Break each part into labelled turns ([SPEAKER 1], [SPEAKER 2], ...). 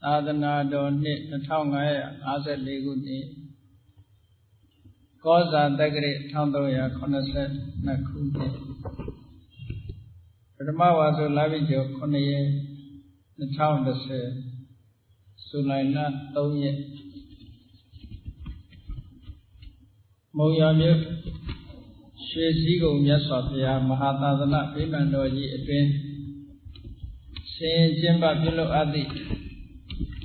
[SPEAKER 1] သာသနာတော်နှစ်2554ခုနှစ်ကောဇာတက္ကရာ1382ခုနှစ်ပထမဝါဆိုလပြည့်ကျော်9ရက်2010ဇူလိုင်လ3ရက်မုံရမြို့ရွှေစည်းကုံမြတ်စွာဘုရားမဟာသာသနာဗိမာန်တော်ကြီးအတွင်းရှင်ကျင်းပပြုလုပ်အပ်သည့်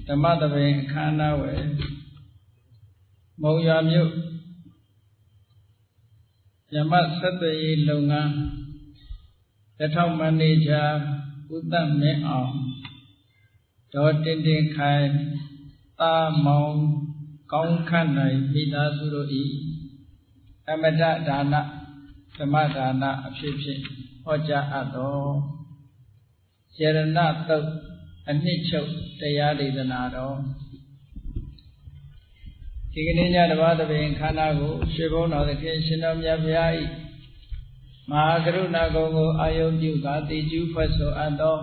[SPEAKER 1] ဓမ္မသဘင်အခမ်းအနားဝယ်မုံရမြို့ဓမ္မဆက်သွယ်ရေးလုပ်ငန်းလက်ထောက်မန်နေဂျာဦးသက်မင်းအောင်ဒေါ်တင်တင်ခိုင်တာမောင်ကောင်းခန့်နိုင်မိသားစုတို့၏အမတဒါနဓမ္မဒါနအဖြစ်ဖြင့်ဟောကြားအပ်သောယရဏသုတ်အနှစ်ချုပ်တရားဒေသနာတော်ဒီကနေ့ညတပါးသဘင်ခန္ဓာကိုရွှေဘုံတော်သခင်ရှင်တော်မြတ်ဘုရား၏မဟာကရုဏာကုံကိုအာယုပြုကာတိကျူးဖွဲ့ဆိုအပ်သော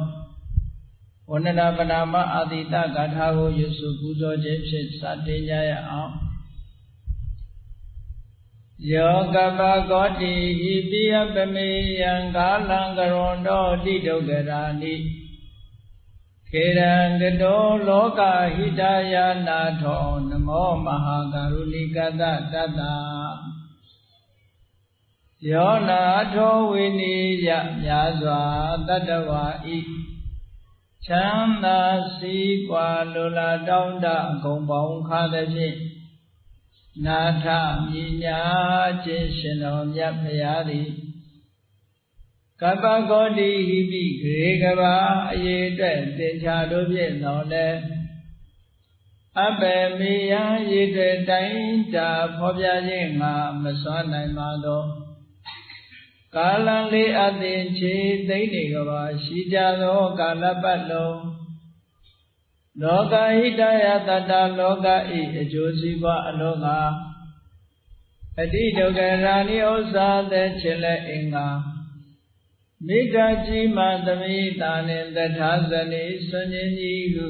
[SPEAKER 1] ဝန္ဒနာပနာမအာတိတဂါထာကိုရွတ်ဆိုပူဇော်ခြင်းဖြင့်စတင်ကြရအောင်ယောကပကောတိဟိပိယပမေယံကာလံကရွန်တော်တိဒုက္ခရာနိခေရံကတောလောကဟိတယာနာထောနမောမဟာကရုဏိကတတတ္တယောနာထောဝိနိယမြာစွာတတ္တဝါဤချမ်းသာစီးပွားလိုလားတောင်းတအကုန်ပေါင်းခါသဖြင့်နာထမြညာခြင်းရှင်တော်မြတ်ဖရာသည်ကပ္ပဂောတိဟိပိဂရေကဘာအရေအတွက်သင်္ချာတို့ဖြင့်တော်လဲအဘေမေယံရေတဲ့တိုင်းတာဖော်ပြခြင်းငါမစွမ်းနိုင်ပါသောကာလလေးအသင်ချေသိမ့်နေကဘာရှိကြသောကာလပတ်လုံးလောကဟိတယတတလောကဤအကျိုးစီးပွားအလောကအတိဒုက္ခရာနိဥစ္စာသက်ချင်လက်အင်္ဂါမိဂကြီးမှသမိတာနှင့်တထာဇနိဆွန်ခြင်းကြီးဟု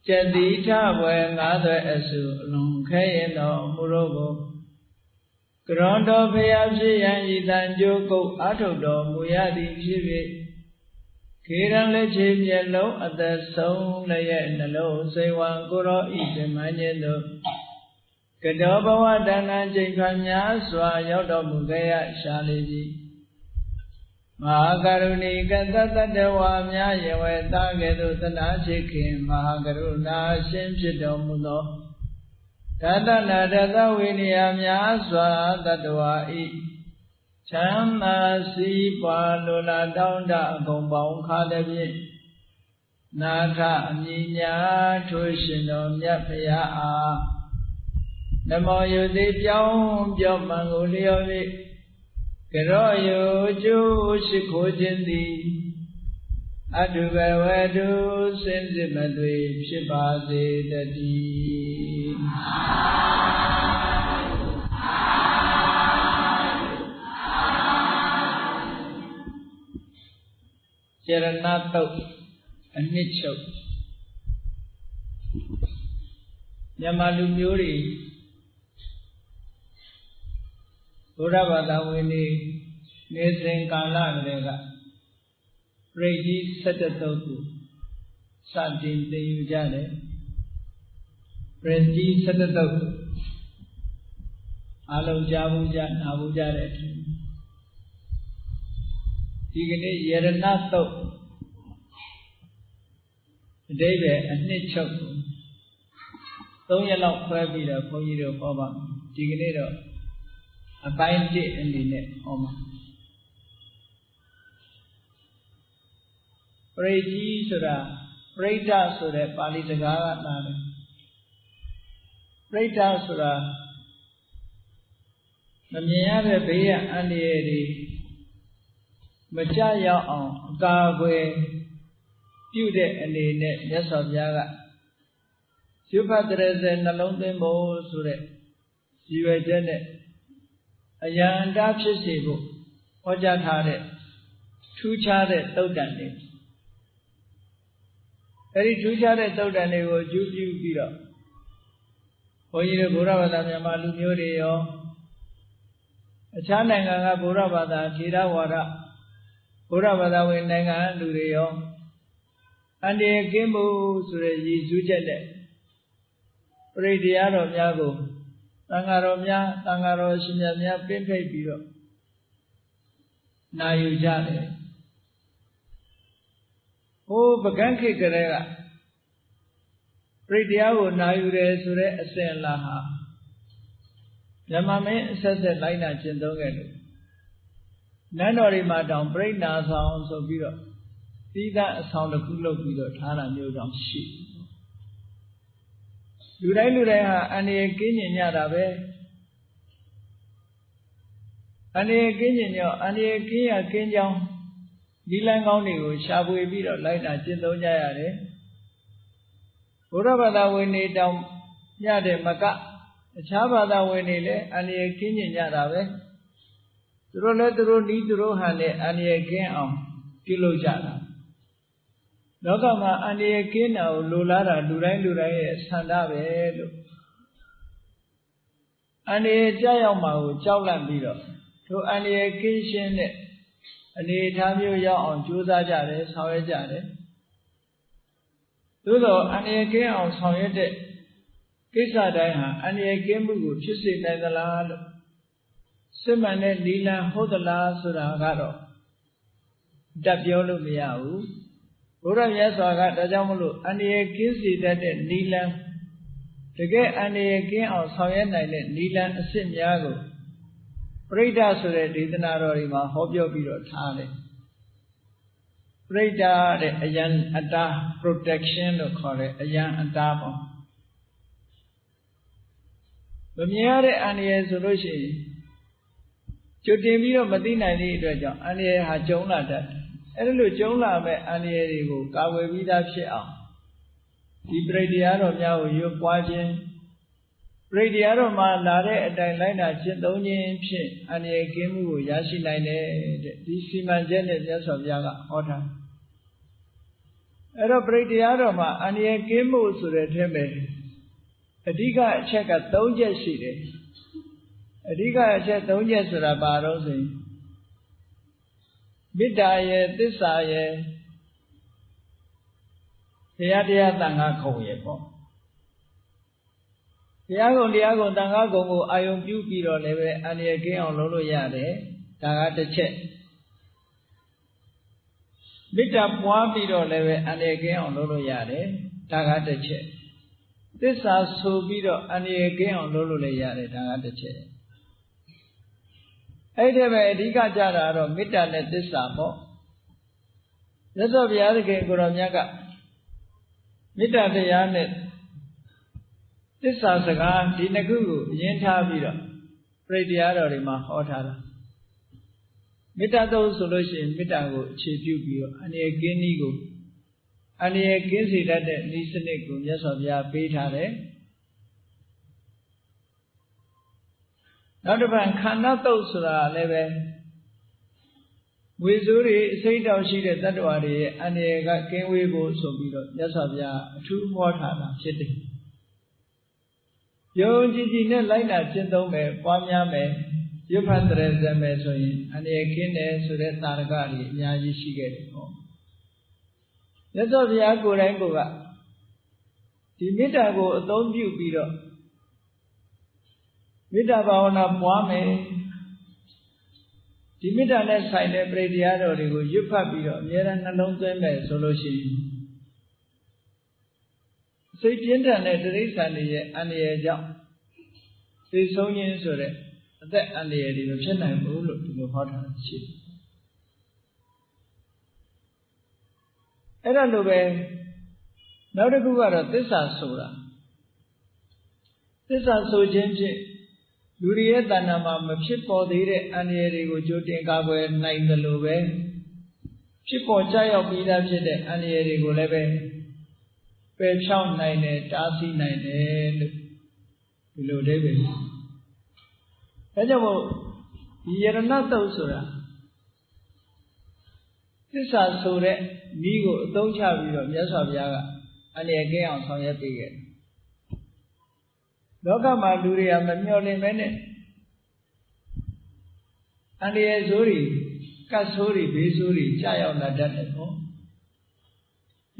[SPEAKER 1] ကျတိထဘွယ်ငါးသွဲအစုအလွန်ခဲရင်တော်မူတော့ကိုကရွန်တော်ဖျားဖြစ်ရန်ဤတန်ကြိုးကုတ်အာထုတ်တော်မူရသည်ဖြစ်၍ခေရန်လက်ချေမျက်လုံးအသက်ဆုံးလည်းရဲ့နှလုံးစိတ်ဝံကိုရောဤဓမ္မညင်းတို့ကတောဘဝတဏ္ဍကျိန်ခံများစွာရောက်တော်မူခဲ့ရရှာလေပြီမဟာကရုဏီကတတ္တဝါများယဝေတာကဲ့သို့သနာရှိခင်မဟာကရုဏာရှင်ဖြစ်တော်မူသောတတနာတသဝိနည်းများစွာတတ္တဝါဤချမ်းသာစီးပွားလိုလားတောင်းတအကုန်ပေါင်းခါသည်ဖြင့်နာထအမြညာထိုရှင်တော်မြတ်ဖရာအားနမောယုတိပြောင်းပြောမှန်ကိုလျော်၍ကရောယုကျိုးရှိခိုးခြင်းသည်အတုဘဝတုစင်စစ်မသွေဖြစ်ပါစေတည်းယရဏသုတ်အနှစ်ချုပ်မြန်မာလူမျိုးတွေဘုရားဘာသာဝင်တွေနေစဉ်ကာလကလေးကပရိကြီး17သုတ်ကိုစတင်သင်ယူကြတယ်ပရိကြီး17သုတ်အလုံးကြားဘူးကြနာဘူးကြတဲ့ဒီကနေ့ယရဏသုတ်အဓိပ္ပာယ်အနှစ်ချုပ်3ရက်လောက်ခွဲပြီးတော့ဘုန်းကြီးတို့ဟောပါမယ်ဒီကနေ့တော့အပိုင်း1အနေနဲ့ဟောမှာပရိကြီးဆိုတာပရိဒဆိုတဲ့ပါဠိစကားကလာတယ်ပရိဒဆိုတာမမြင်ရတဲ့ဘေးရန်အန္တရာယ်တွေမကြရောက်အောင်အကာအကွယ်ပြုတဲ့အနေနဲ့မြတ်စွာဘုရားကရွတ်ဖတ်တဲ့နှလုံးသွင်းဖို့ဆိုတဲ့ရည်ရွယ်ချက်နဲ့အယံတာဖြစ်စေဖို့ဟောကြားထားတဲ့ထူးခြားတဲ့သုတ်တန်တွေ အဲဒီထူးခြားတဲ့သုတ်တန်တွေကိုအကျိုးပြုပြီးတော့ဘုန်းကြီးတို့ဗုဒ္ဓဘာသာမြန်မာလူမျိုးတွေရောအခြားနိုင်ငံကဗုဒ္ဓဘာသာထေရဝါဒဗုဒ္ဓဘာသာဝင်နိုင်ငံလူတွေရောအန္တရာယ်ကင်းမှုဆိုတဲ့ရည်စူးချက်နဲ့ပရိတရားတော်များကိုသံဃာတော်များသံဃာတော်ရှင်များပင့်ဖိတ်ပြီးတော့နာယူကြတယ်ဟိုပကန်းခေတ်ကလေးကပရိတရားကိုနာယူတယ်ဆိုတဲ့အစဉ်အလာဟာမြန်မာမင်းအဆက်ဆက်လိုက်နာကျင့်သုံးခဲ့လို့နန်းတော်တွေမှာတောင်ပြိဋ္ဌာဆောင်ဆိုပြီးတော့သီးသန့်အဆောင်တစ်ခုလုပ်ပြီးတော့ထားတာမျိုးတောင်ရှိလူတိုင်းဟာအန္တရာယ်ကင်းကျင်ကြတာပဲအန္တရာယ်ကင်းကျင်ကြောင်းအန္တရာယ်ကင်းရကင်းကြောင်းဒီလမ်းကောင်းတွေကိုရှာဖွေပြီးတော့လိုက်နာကျင့်သုံးကြရတယ်ဘုရားဘာသာဝင်တွေတောင်ညတဲ့မကအခြားဘာသာဝင်တွေလည်းအန္တရာယ်ကင်းကျင်ကြတာပဲသူတို့လည်းသူတို့နီးသူတို့ဟန်နဲ့အန္တရာယ်ကင်းအောင်ပြုလုပ်ကြတာလောကမှာအန္တရာယ်ကင်းတာကိုလိုလားတာလူတိုင်းရဲ့ဆန္ဒပဲလို့အန္တရာယ်ကြောက်ရောက်မှာကိုကြောက်လန့်ပြီးတော့ထိုအန္တရာယ်ကင်းရှင်းတဲ့အနေအထားမျိုးရောက်အောင်ကြိုးစားကြတယ်ဆောင်ရွက်ကြတယ်သို့သောအန္တရာယ်ကင်းအောင်ဆောင်ရွက်တဲ့ကိစ္စတိုင်းဟာအန္တရာယ်ကင်းမှုကိုဖြစ်စေနိုင်သလားလို့စစ်မှန်တဲ့နီလန်ဟုတ်သလားဆိုတာကတော့တတ်ပြောလို့မရဘူးဘုရားမြတ်စွာကဒါကြောင့်မလို့အန္တရာယ်ကင်းစေတတ်တဲ့နီလန်တကယ်အန္တရာယ်ကင်းအောင်ဆောင်ရွက်နိုင်တဲ့နီလန်အစစ်များကိုပရိဒဆိုတဲ့ဒေသနာတော်တွေမှာဟောပြောပြီးတော့ထားတယ်ပရိဒတဲ့အယံအတာ protection လို့ခေါ်တယ်အယံအတာပေါ့မမြင်ရတဲ့အန္တရာယ်ဆိုလို့ရှိရင်ကြိုတင်ပြီးတော့မသိနိုင်တဲ့အတွက်ကြောင့်အန္တရာယ်ဟာကျုံလာတတ်တယ်အဲ့လိုကျုံလာမဲ့အန္တရာယ်တွေကိုကာဝယ်ပြီးသားဖြစ်အောင်ဒီပရိတရားတော်များကိုရွတ်ပွားခြင်းပရိတရားတော်မှာလာတဲ့အတိုင်းလိုက်နာကျင့်သုံးခြင်းဖြင့်အန္တရာယ်ကင်းမှုကိုရရှိနိုင်တယ်တဲ့ဒီစီမံချက်နဲ့မြတ်စွာဘုရားကဟောထားအဲ့တော့ပရိတရားတော်မှာအန္တရာယ်ကင်းမှုဆိုတဲ့အထက်ပဲအဓိကအချက်က3ချက်ရှိတယ်အဓိကအချက်3ချက်ဆိုတာဘာလို့ဆိုရင်မေတ္တာရဲ့သစ္စာရဲ့ဘုရားတရားသံဃာခုံရဲ့ပေါ့ဘုရားကုံတရားကုံသံဃာကုံကိုအာယုံပြုပြီးတော့လည်းပဲအန္တရာယ်ကင်းအောင်လုပ်လို့ရတယ်ဒါကတစ်ချက်မေတ္တာပွားပြီးတော့လည်းပဲအန္တရာယ်ကင်းအောင်လုပ်လို့ရတယ်ဒါကတစ်ချက်သစ္စာဆိုပြီးတော့အန္တရာယ်ကင်းအောင်လုပ်လို့လည်းရတယ်ဒါကတစ်ချက်အဲ့ဒီပဲအဓိကကြတာတော့မေတ္တာနဲ့သစ္စာပေါ့မြတ်စွာဘုရားသခင်ကိုရောမြတ်ကမေတ္တာတရားနဲ့သစ္စာစကားဒီနှစ်ခုကိုအရင်ထားပြီးတော့ပရိတရားတော်တွေမှာဟောထားတာမေတ္တာသုံးဆိုလို့ရှိရင်မေတ္တာကိုအခြေပြုပြီးတော့အန္တရာယ်ကင်းနည်းကိုအန္တရာယ်ကင်းစေတတ်တဲ့နည်းစနစ်ကိုမြတ်စွာဘုရားပေးထားတယ်နောက်တစ်ပတ်ခန္ဓာတုတ်ဆိုတာလည်းပဲဝေစိုးတွေအစိမ့်တောင်ရှိတဲ့တ attva တွေရဲ့အန္တရာယ်ကကင်းဝေးဖို့ဆိုပြီးတော့မြတ်စွာဘုရားအထူးဟောထားတာဖြစ်တယ်ယုံကြည်ကြည်နဲ့လိုက်နာကျင့်သုံးမယ်ပွားများမယ်ရွတ်ဖတ်တဲ့ဇက်မယ်ဆိုရင်အန္တရာယ်ကင်းတယ်ဆိုတဲ့သာရကတွေအများကြီးရှိခဲ့တယ်ပေါ့မြတ်စွာဘုရားကိုယ်တိုင်ကဒီမေတ္တာကိုအသုံးပြုပြီးတော့မေတ္တာဘာဝနာပွားမယ်ဒီမေတ္တာနဲ့ဆိုင်တဲ့ပရိတရားတော်တွေကိုရွတ်ဖတ်ပြီးတော့အမြဲတမ်းနှလုံးသွင်းမယ်ဆိုလို့ရှိရင်စိတ်ပြင်းထန်တဲ့တိရစ္ဆာန်တွေရဲ့အန္တရာယ်ကြောင့်သိဆုံးခြင်းဆိုတဲ့အသက်အန္တရာယ်တွေမဖြစ်နိုင်ဘူးလို့ဒီလိုဟောထားတာရှိတယ်အဲ့ဒါလိုပဲနောက်တစ်ခုကတော့သစ္စာဆိုတာသစ္စာဆိုခြင်းဖြင့်လူတွေရဲ့တဏ္ဍာမှာမဖြစ်ပေါ်သေးတဲ့အန္တရာယ်တွေကိုကြိုတင်ကာကွယ်နိုင်တယ်လို့ပဲဖြစ်ပေါ်ကြရောက်ပြီးသားဖြစ်တဲ့အန္တရာယ်တွေကိုလည်းပဲပယ်ဖြောင်းနိုင်တယ်တားဆီးနိုင်တယ်လို့ဒီလိုအဓိပ္ပာယ်ဒါကြောင့်မို့ဒီယရဏတုတ်ဆိုတာသစ္စာဆိုတဲ့ဤကိုအသုံးချပြီးတော့မြတ်စွာဘုရားက အနေကင်းအောင်ဆောင်ရွက်ပေးခဲ့လောကမှာလူတွေကမမျှော်လင့်ပဲနဲ့အနေရဲ့ဆိုးတွေကတ်ဆိုးတွေဘေးဆိုးတွေကြာရောက်လာတတ်တယ်ပေါ့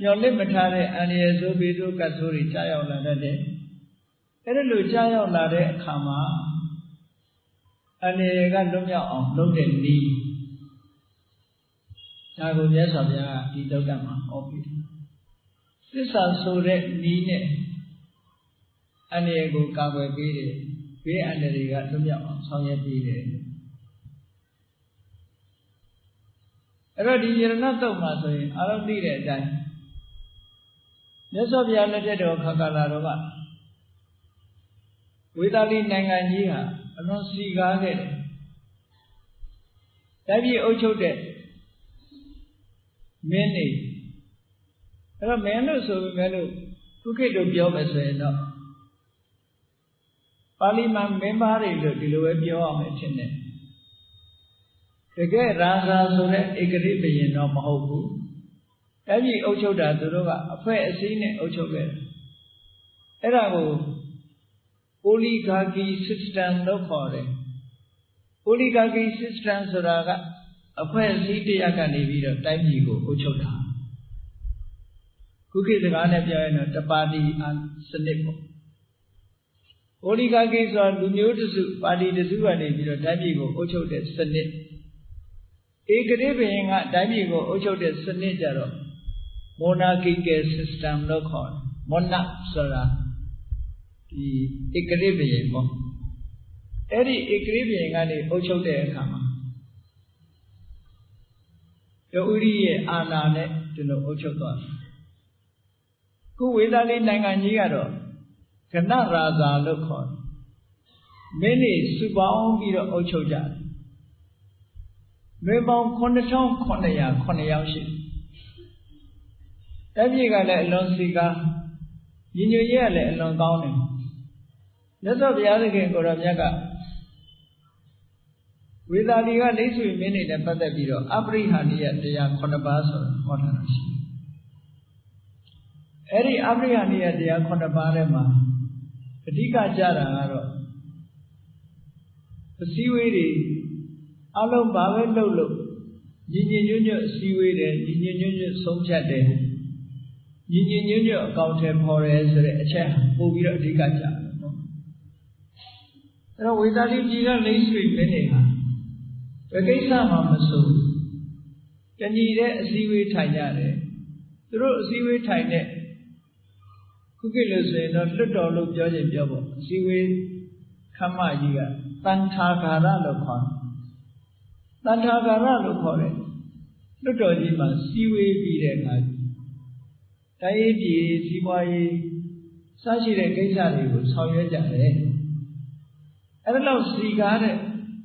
[SPEAKER 1] မျှော်လင့်မထားတဲ့အနေရဲ့ဆိုးဘေးဆိုးကတ်ဆိုးတွေကြာရောက်လာတတ်တယ်အဲ့ဒါလိုကြာရောက်လာတဲ့အခါမှာအနေကလွတ်မြောက်အောင်လုပ်တဲ့နည်းဒါကိုမြတ်စွာဘုရားဒီသုတ်တမှာဟောပြီးတယ်သစ္စာဆိုတဲ့နည်းနဲ့အနေကိုကာကွယ်ပေးတယ်ဘေးအန္တရာယ်တွေကလွတ်မြောက်အောင်ဆောင်ရွက်ပေးတယ်အဲ့တော့ဒီယရဏသုတ်မှာဆိုရင်အားလုံးသိတဲ့အတိုင်းမြတ်စွာဘုရားလက်ထက်တော်ခါကာလတော်ကဝေသာလီနိုင်ငံကြီးဟာအလွန်စီကားခဲ့တယ်။တိုင်းပြည်အုပ်ချုပ်တဲ့မင်းတွေအဲ့တော့မင်းလို့ဆိုပေမဲ့လို့ခုခေတ်တို့ပြောမယ်ဆိုရင်တော့ပါဠိမန်မင်းသားတွေလို့ဒီလိုပဲပြောအောင်မယ်ထင်တယ်။တကယ်ရာဇာဆိုတဲ့ဧကတိဘုရင်တော့မဟုတ်ဘူး။တိုင်းပြည်အုပ်ချုပ်တာသူတို့ကအဖွဲ့အစည်းနဲ့အုပ်ချုပ်ခဲ့တယ်။အဲ့ဒါကိုoligarchy system လို့ခေါ်တယ် oligarchy system ဆိုတာကအဖွဲ့အစည်းတရားကနေပြီးတော့တိုင်းပြည်ကိုအုပ်ချုပ်တာခုခေတ်စကားနဲ့ပြောရင်တော့တပါတီစနစ်ပေါ့ oligarchy ဆိုတာလူမျိုးတစုပါတီတစုကနေပြီးတော့တိုင်းပြည်ကိုအုပ်ချုပ်တဲ့စနစ်ဧကတိဘုရင်ကတိုင်းပြည်ကိုအုပ်ချုပ်တဲ့စနစ်ကြတော့ monarchical system လို့ခေါ်တယ် monarch ဆိုတာဒီဧကတိဘုရင်ပေါ့အဲ့ဒီဧကတိဘုရင်ကနေအုပ်ချုပ်တဲ့အခါမှာဒုဥရိရဲ့အာဏာနဲ့ဒီလိုအုပ်ချုပ်သွားတယ်ခုဝေသာလီနိုင်ငံကြီးကတော့ကဏရာဇာလို့ခေါ်တယ်မင်းတွေစုပေါင်းပြီးတော့အုပ်ချုပ်ကြတယ်မြို့ပေါင်း9900ယောက်ရှိတယ်အဲ့ဒီကလည်းအလွန်စီကားညီညွတ်ရေးကလည်းအလွန်ကောင်းတယ်မြတ်စွာဘုရားသခင်ကိုရောမြတ်ကဝေသာလီကလိဆွေမင်းတွေနဲ့ပတ်သက်ပြီးတော့အပရိဟာနိယတရား9ပါးဆိုတာဟောထားတာရှိတယ်အဲ့ဒီအပရိဟာနိယတရား9ပါးထဲမှာအဓိကကြတာကတော့အစည်းအဝေးတွေအလုံးဘာပဲလုပ်လို့ညီညီညွတ်ညွတ်အစည်းအဝေးတွေညီညီညွတ်ညွတ်ဆုံးဖြတ်တယ်ညီညီညွတ်ညွတ်အကောင့်ထဲပေါ်တယ်ဆိုတဲ့အချက်ပို့ပြီးတော့အဓိကကြတယ်နော်အဲ့တော့ဝေသာလီပြည်ကလိဆွေမင်းတွေဟာဘယ်ကိစ္စမှမစိုးတညီတဲ့အစည်းအဝေးထိုင်ကြတယ်သူတို့အစည်းအဝေးထိုင်တဲ့ခုခေတ်လို့ဆိုရင်တော့လွတ်တော်လို့ပြောခြင်းပြောဖို့အစည်းအဝေးခမ်းမကြီးကတန်ထာဂါရလို့ခေါ်တယ်တန်ထာဂါရလို့ခေါ်တယ်လွတ်တော်ကြီးမှာစည်းဝေးပြီးတဲ့အခါတိုင်းရေးပြည်စီးပွားရေးစရှိတဲ့ကိစ္စတွေကိုဆောင်ရွက်ကြတယ်အဲ့ဒါလောက်စီကားတဲ့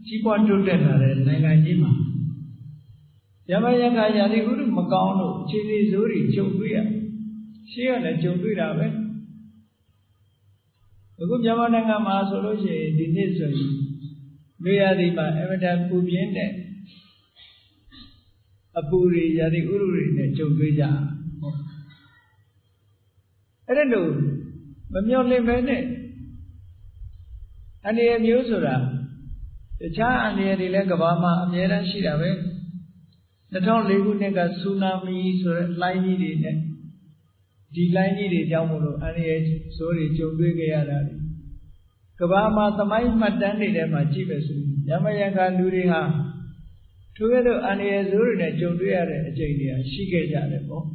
[SPEAKER 1] ကြီးပွားတိုးတက်လာတဲ့နိုင်ငံကြီးမှာယမယခာယာတိဥဒုမကောင်းလို့အခြေအနေဆိုးတွေကြုံတွေ့ရရှေ့ကလည်းကြုံတွေ့တာပဲအခုမြန်မာနိုင်ငံမှာဆိုလို့ရှိရင်ဒီနှစ်ဆိုရင်လူရသည်မှာအမတန်ပူပြင်းတဲ့အပူတွေယာတိဥရုတွေနဲ့ကြုံတွေ့ကြအဲ့ဒါလို့မမျော်လင့်ပဲနဲ့အနေအမျိုးဆိုတာတခြားအနေတွေလည်းကမ္ဘာမှာအများအားရှိတာပဲ2004ခုနှစ်ကဆူနာမီဆိုတဲ့လှိုင်းကြီးတွေနဲ့ဒီလှိုင်းကြီးတွေကြောင့်မို့လို့အနေဆိုးတွေကြုံတွေ့ကြရတာလေကမ္ဘာမှာသမိုင်းမှတ်တမ်းတွေထဲမှာကြည့်ပဲဆိုရင်ယမယံခါလူတွေဟာထိုကဲ့သို့အနေဆိုးတွေနဲ့ကြုံတွေ့ရတဲ့အကြိမ်တွေရှိခဲ့ကြတယ်ပေါ့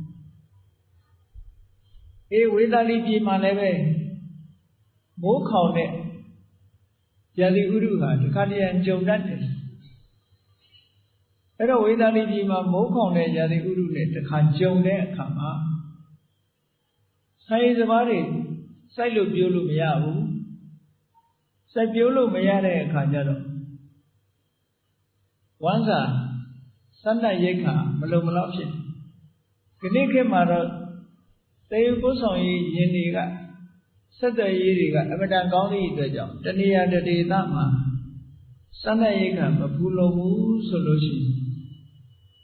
[SPEAKER 1] ဝေသာလီပြည်မှာလည်းပဲမိုးခေါင်တဲ့ယာတိဥရုဟာဒီခါတည်းကြုံတတ်တယ်အဲ့တော့ဝေသာလီပြည်မှာမိုးခေါင်တဲ့ယာတိဥရုနဲ့တစ်ခါကြုံတဲ့အခါမှာဆိုင်စပါးတွေစိုက်လို့ပြိုးလို့မရဘူးစိုက်ပြိုးလို့မရတဲ့အခါကျတော့ဝမ်းစာစန္ဒရိက္ခာမလုံမလောက်ဖြစ်ဒီနေ့ခေတ်မှာတော့တေယုပို့ဆောင်ရေးယင်တွေကဆက်သွယ်ရေးတွေကအမတန်ကောင်းသည့်အတွက်ကြောင့်တဏှာတဒေသမှာစန္ဒရိက္ခာမဖူလုံဘူးဆိုလို့ရှိရင်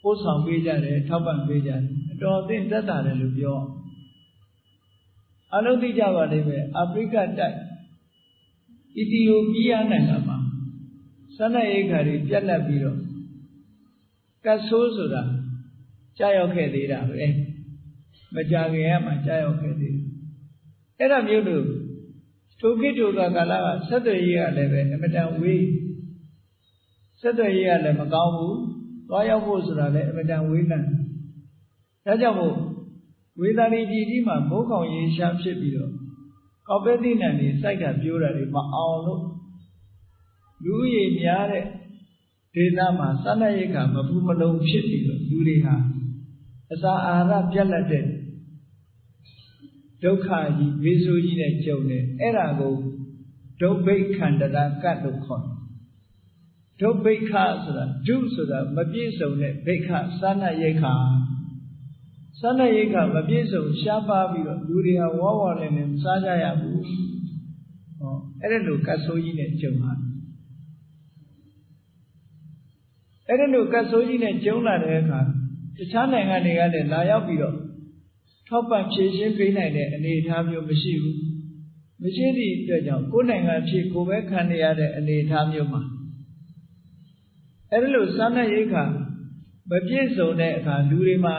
[SPEAKER 1] ပို့ဆောင်ပေးကြတယ်ထောက်ပံ့ပေးကြတယ်အတော်အသင့်သက်သာတယ်လို့ပြော အလုံးသိကြပါလိမ့်မယ်အာဖရိကတိုက်အီသီယိုးပီးယားနိုင်ငံမှာစားနပ်ရိက္ခာတွေပြတ်လတ်ပြီးတော့ကတ်ဆိုးဆိုတာကြာရောက်ခဲ့သေးတာပဲမကြာခင်ကမှကြာရောက်ခဲ့သေးတယ်အဲ့ဒါမျိုးလို့ထိုခေတ်ထိုကာလကဆက်သွယ်ရေးကလည်းပဲအမတန်ဝေးဆက်သွယ်ရေးကလည်းမကောင်းဘူးသွားရောက်ဖို့ဆိုတာလည်းအမတန်ဝေးလံဒါကြောင့်မို့ဝေသာလီပြည်ကြီးမှာမိုးခေါင်ရေရှားဖြစ်ပြီးတော့ကောက်ပဲသီးနှံတွေစိုက်တာပြိုးတာတွေမအောင်လို့လူဦးရေများတဲ့ဒေသမှာစားနပ်ရိက္ခာမဖူးမလုံဖြစ်ပြီးတော့လူတွေဟာအစာအာဟာရပြတ်လတ်တဲ့ဒုက္ခကြီးဝေဆိုးကြီးနဲ့ကြုံတယ်အဲ့ဒါကိုဒုဗ္ဗိခန္တရကတ်လို့ခေါ်တယ်ဒုဗ္ဗိခဆိုတာဒုဆိုတာမပြည့်စုံတဲ့ဗိခစားနပ်ရိက္ခာစားနပ်ရိက္ခာမပြည့်စုံရှားပါပြီးတော့လူတွေဟာဝါဝါလည်းမစားကြရဘူးဟောအဲ့ဒါလိုကတ်ဆိုးကြီးနဲ့ကြုံလာအဲ့ဒါလိုကတ်ဆိုးကြီးနဲ့ကြုံလာတဲ့အခါတခြားနိုင်ငံတွေကလည်းလာရောက်ပြီးတော့ထောက်ပံ့ဖြည့်ရှင်းပေးနိုင်တဲ့အနေအထားမျိုးမရှိဘူးမရှိသည့်အတွက်ကြောင့်ကိုယ်နိုင်ငံဖြစ်ကိုယ်ပဲခံရတဲ့အနေအထားမျိုးမှာအဲ့ဒါလိုစားနပ်ရိက္ခာမပြည့်စုံတဲ့အခါလူတွေမှာ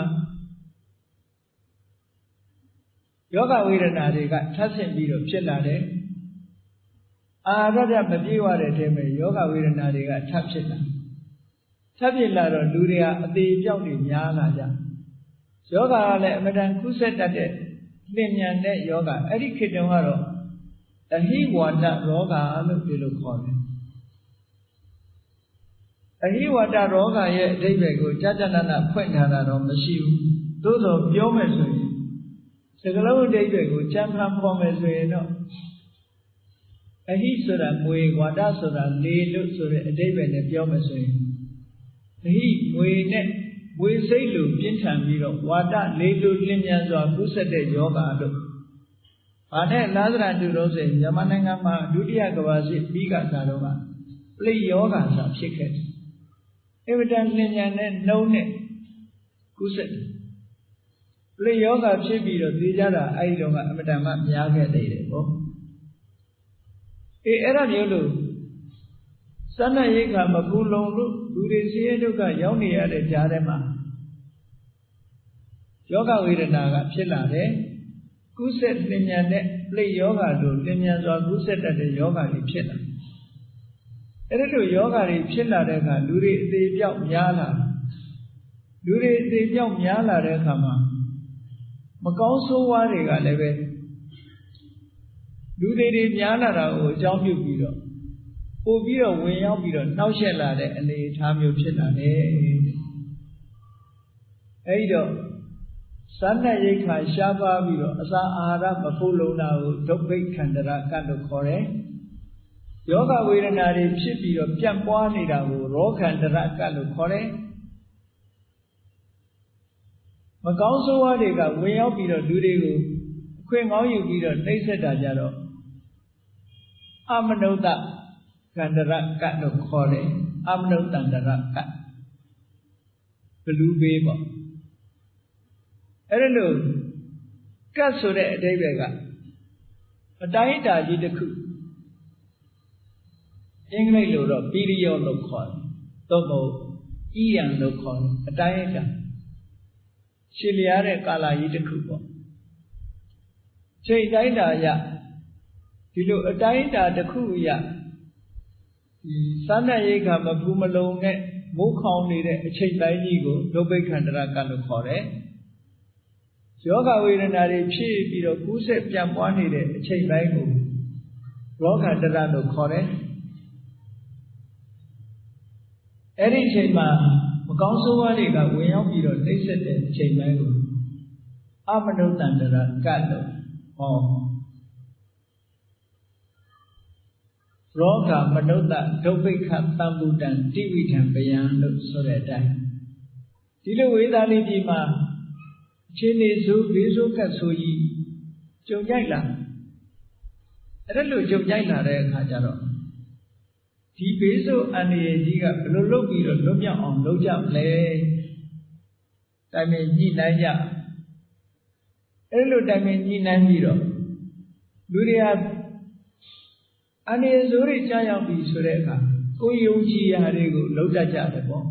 [SPEAKER 1] ယောဂဝေဒနာတွေကထပ်ဆင့်ပြီးတော့ဖြစ်လာတယ်အာရဒမပြေဝတဲ့အချိန်မှာယောဂဝေဒနာတွေကထပ်ဖြစ်လာတော့လူတွေဟာအသေးပြောက်တွေများလာကြယောဂကလည်းအမတန်ကုဆက်တတ်တဲ့လင်မြန်တဲ့ယောဂအဲ့ဒီခေတ်တုန်းကတော့အဟိဝါဒရောဂါလို့ဒီလိုခေါ်တယ်အဟိဝါဒရောဂါရဲ့အဓိပ္ပာယ်ကိုကြာကြာနာနာဖွင့်ထားတာတော့မရှိဘူးသို့သောပြောမယ်ဆိုရင်စကလုံးအဓိပ္ပာယ်ကိုကြံဖန်ပေါ်မယ်ဆိုရင်တော့အဟိဆိုတာငွေဝါဒဆိုတာလေလို့ဆိုတဲ့အဓိပ္ပာယ်နဲ့ပြောမယ်ဆိုရင်အဟိငွေနဲ့ဝေစိတ်လိုပြင်းထန်ပြီးတော့ဝါဒလေးလိုလင်းမြန်စွာကူးစက်တဲ့ယောဂါလို့ဘာနဲ့လားသရတူလို့ဆိုရင်မြန်မာနိုင်ငံမှာဒုတိယကမ္ဘာစစ်ပြီးကစားတော့ကပလိယောဂါဆိုဖြစ်ခဲ့တယ်အင်မတန်လင်းမြန်တဲ့နှုံးနဲ့ကူးစက်တယ်ပလိယောဂါဖြစ်ပြီးတော့သိကြတာအဲ့ဒီတော့ကအင်မတန်မှများခဲ့သေးတယ်ပေါ့အဲ့ဒါမျိုးလို့စားနပ်ရိက္ခာမဖူလုံလို့လူတွေဆင်းရဲဒုက္ခရောက်နေရတဲ့ကြားထဲမှာယောဂဝေဒနာကဖြစ်လာတယ်ကုသလင်မြန်တဲ့ပလိယောဂါတို့လင်မြန်စွာကုသတတ်တဲ့ယောဂါတွေဖြစ်လာအဲ့ဒီလိုယောဂါတွေဖြစ်လာတဲ့အခါလူတွေအသေးပြောက်များလာလူတွေအသေးပြောက်များလာတဲ့အခါမှာမကောင်းဆိုးဝါးတွေကလည်းပဲလူတွေများလာတာကိုအကြောင်းပြုပြီးတော့ပို့ပြီးတော့ဝင်ရောက်ပြီးတော့နှောက်ယှက်လာတဲ့အနေအထားမျိုးဖြစ်လာတယ်အဲဒီတော့စားနပ်ရိက္ခာရှားပါပြီးတော့အစာအာဟာရမဖူလုံတာကိုဒုဗ္ဗိခန္တရကတ်လို့ခေါ်တယ်ယောဂဝေဒနာတွေဖြစ်ပြီးတော့ပြန့်ပွားနေတာကိုရောခန္တရကတ်လို့ခေါ်တယ်မကောင်းဆိုးဝါးတွေကဝင်ရောက်ပြီးတော့လူတွေကိုအခွင့်ကောင်းယူပြီးတော့နှိပ်စက်တာကြတော့အမနုဿကန္တရကတ်လို့ခေါ်တယ်အမနုဿန္တရကတ်ဘလူးပေးပေါ့အဲ့ဒါလို့ကတ်ဆိုတဲ့အဓိပ္ပာယ်ကအတိုင်းအတာကြီးတစ်ခုအင်္ဂလိပ်လိုတော့ period လို့ခေါ်တယ်သို့မဟုတ်ဣယံလို့ခေါ်တယ်အတိုင်းအတာရှည်လျားတဲ့ကာလကြီးတစ်ခုပေါ့ချိန်တိုင်းတာရဒီလိုအတိုင်းအတာတစ်ခုရဒီစားနပ်ရိက္ခာမဖူးမလုံနဲ့မိုးခေါင်နေတဲ့အချိန်တိုင်းကြီးကိုဒုဗ္ဗိခန္တရကတ်လို့ခေါ်တယ်ယောဂဝေဒနာတွေဖြစ်ပြီးတော့ကူးဆက်ပြန့်ပွားနေတဲ့အချိန်တိုင်းကိုရောခန္တရလို့ခေါ်တယ်အဲ့ဒီအချိန်မှာမကောင်းဆိုးဝါးတွေကဝင်ရောက်ပြီးတော့နှိပ်စက်တဲ့အချိန်တိုင်းကိုအမနုဿန္တရကတ်လို့ဟောရောဂမနုဿဒုဗ္ဗိခသံဗုဒ္ဓံတိဝိထံပယံလို့ဆိုတဲ့အတိုင်းဒီလိုဝေသာလီပြည်မှာအခြေအနေဆိုးဘေးဆိုးကတ်ဆိုးကြီးကြုံကြိုက်လာအဲ့ဒါလို့ကြုံကြိုက်လာတဲ့အခါကျတော့ဒီဘေးဆိုးအန္တရာယ်ကြီးကဘယ်လိုလုပ်ပြီးတော့လွတ်မြောက်အောင်လုပ်ကြမလဲတိုင်ပင်ညှိနှိုင်းကြအဲ့လိုတိုင်ပင်ညှိနှိုင်းပြီးတော့ လူတွေကအနေဆိုးတွေကြားရောက်ပြီဆိုတဲ့အခါကိုယုံကြည်ရာတွေကိုလှုပ်တတ်ကြတယ်ပေါ့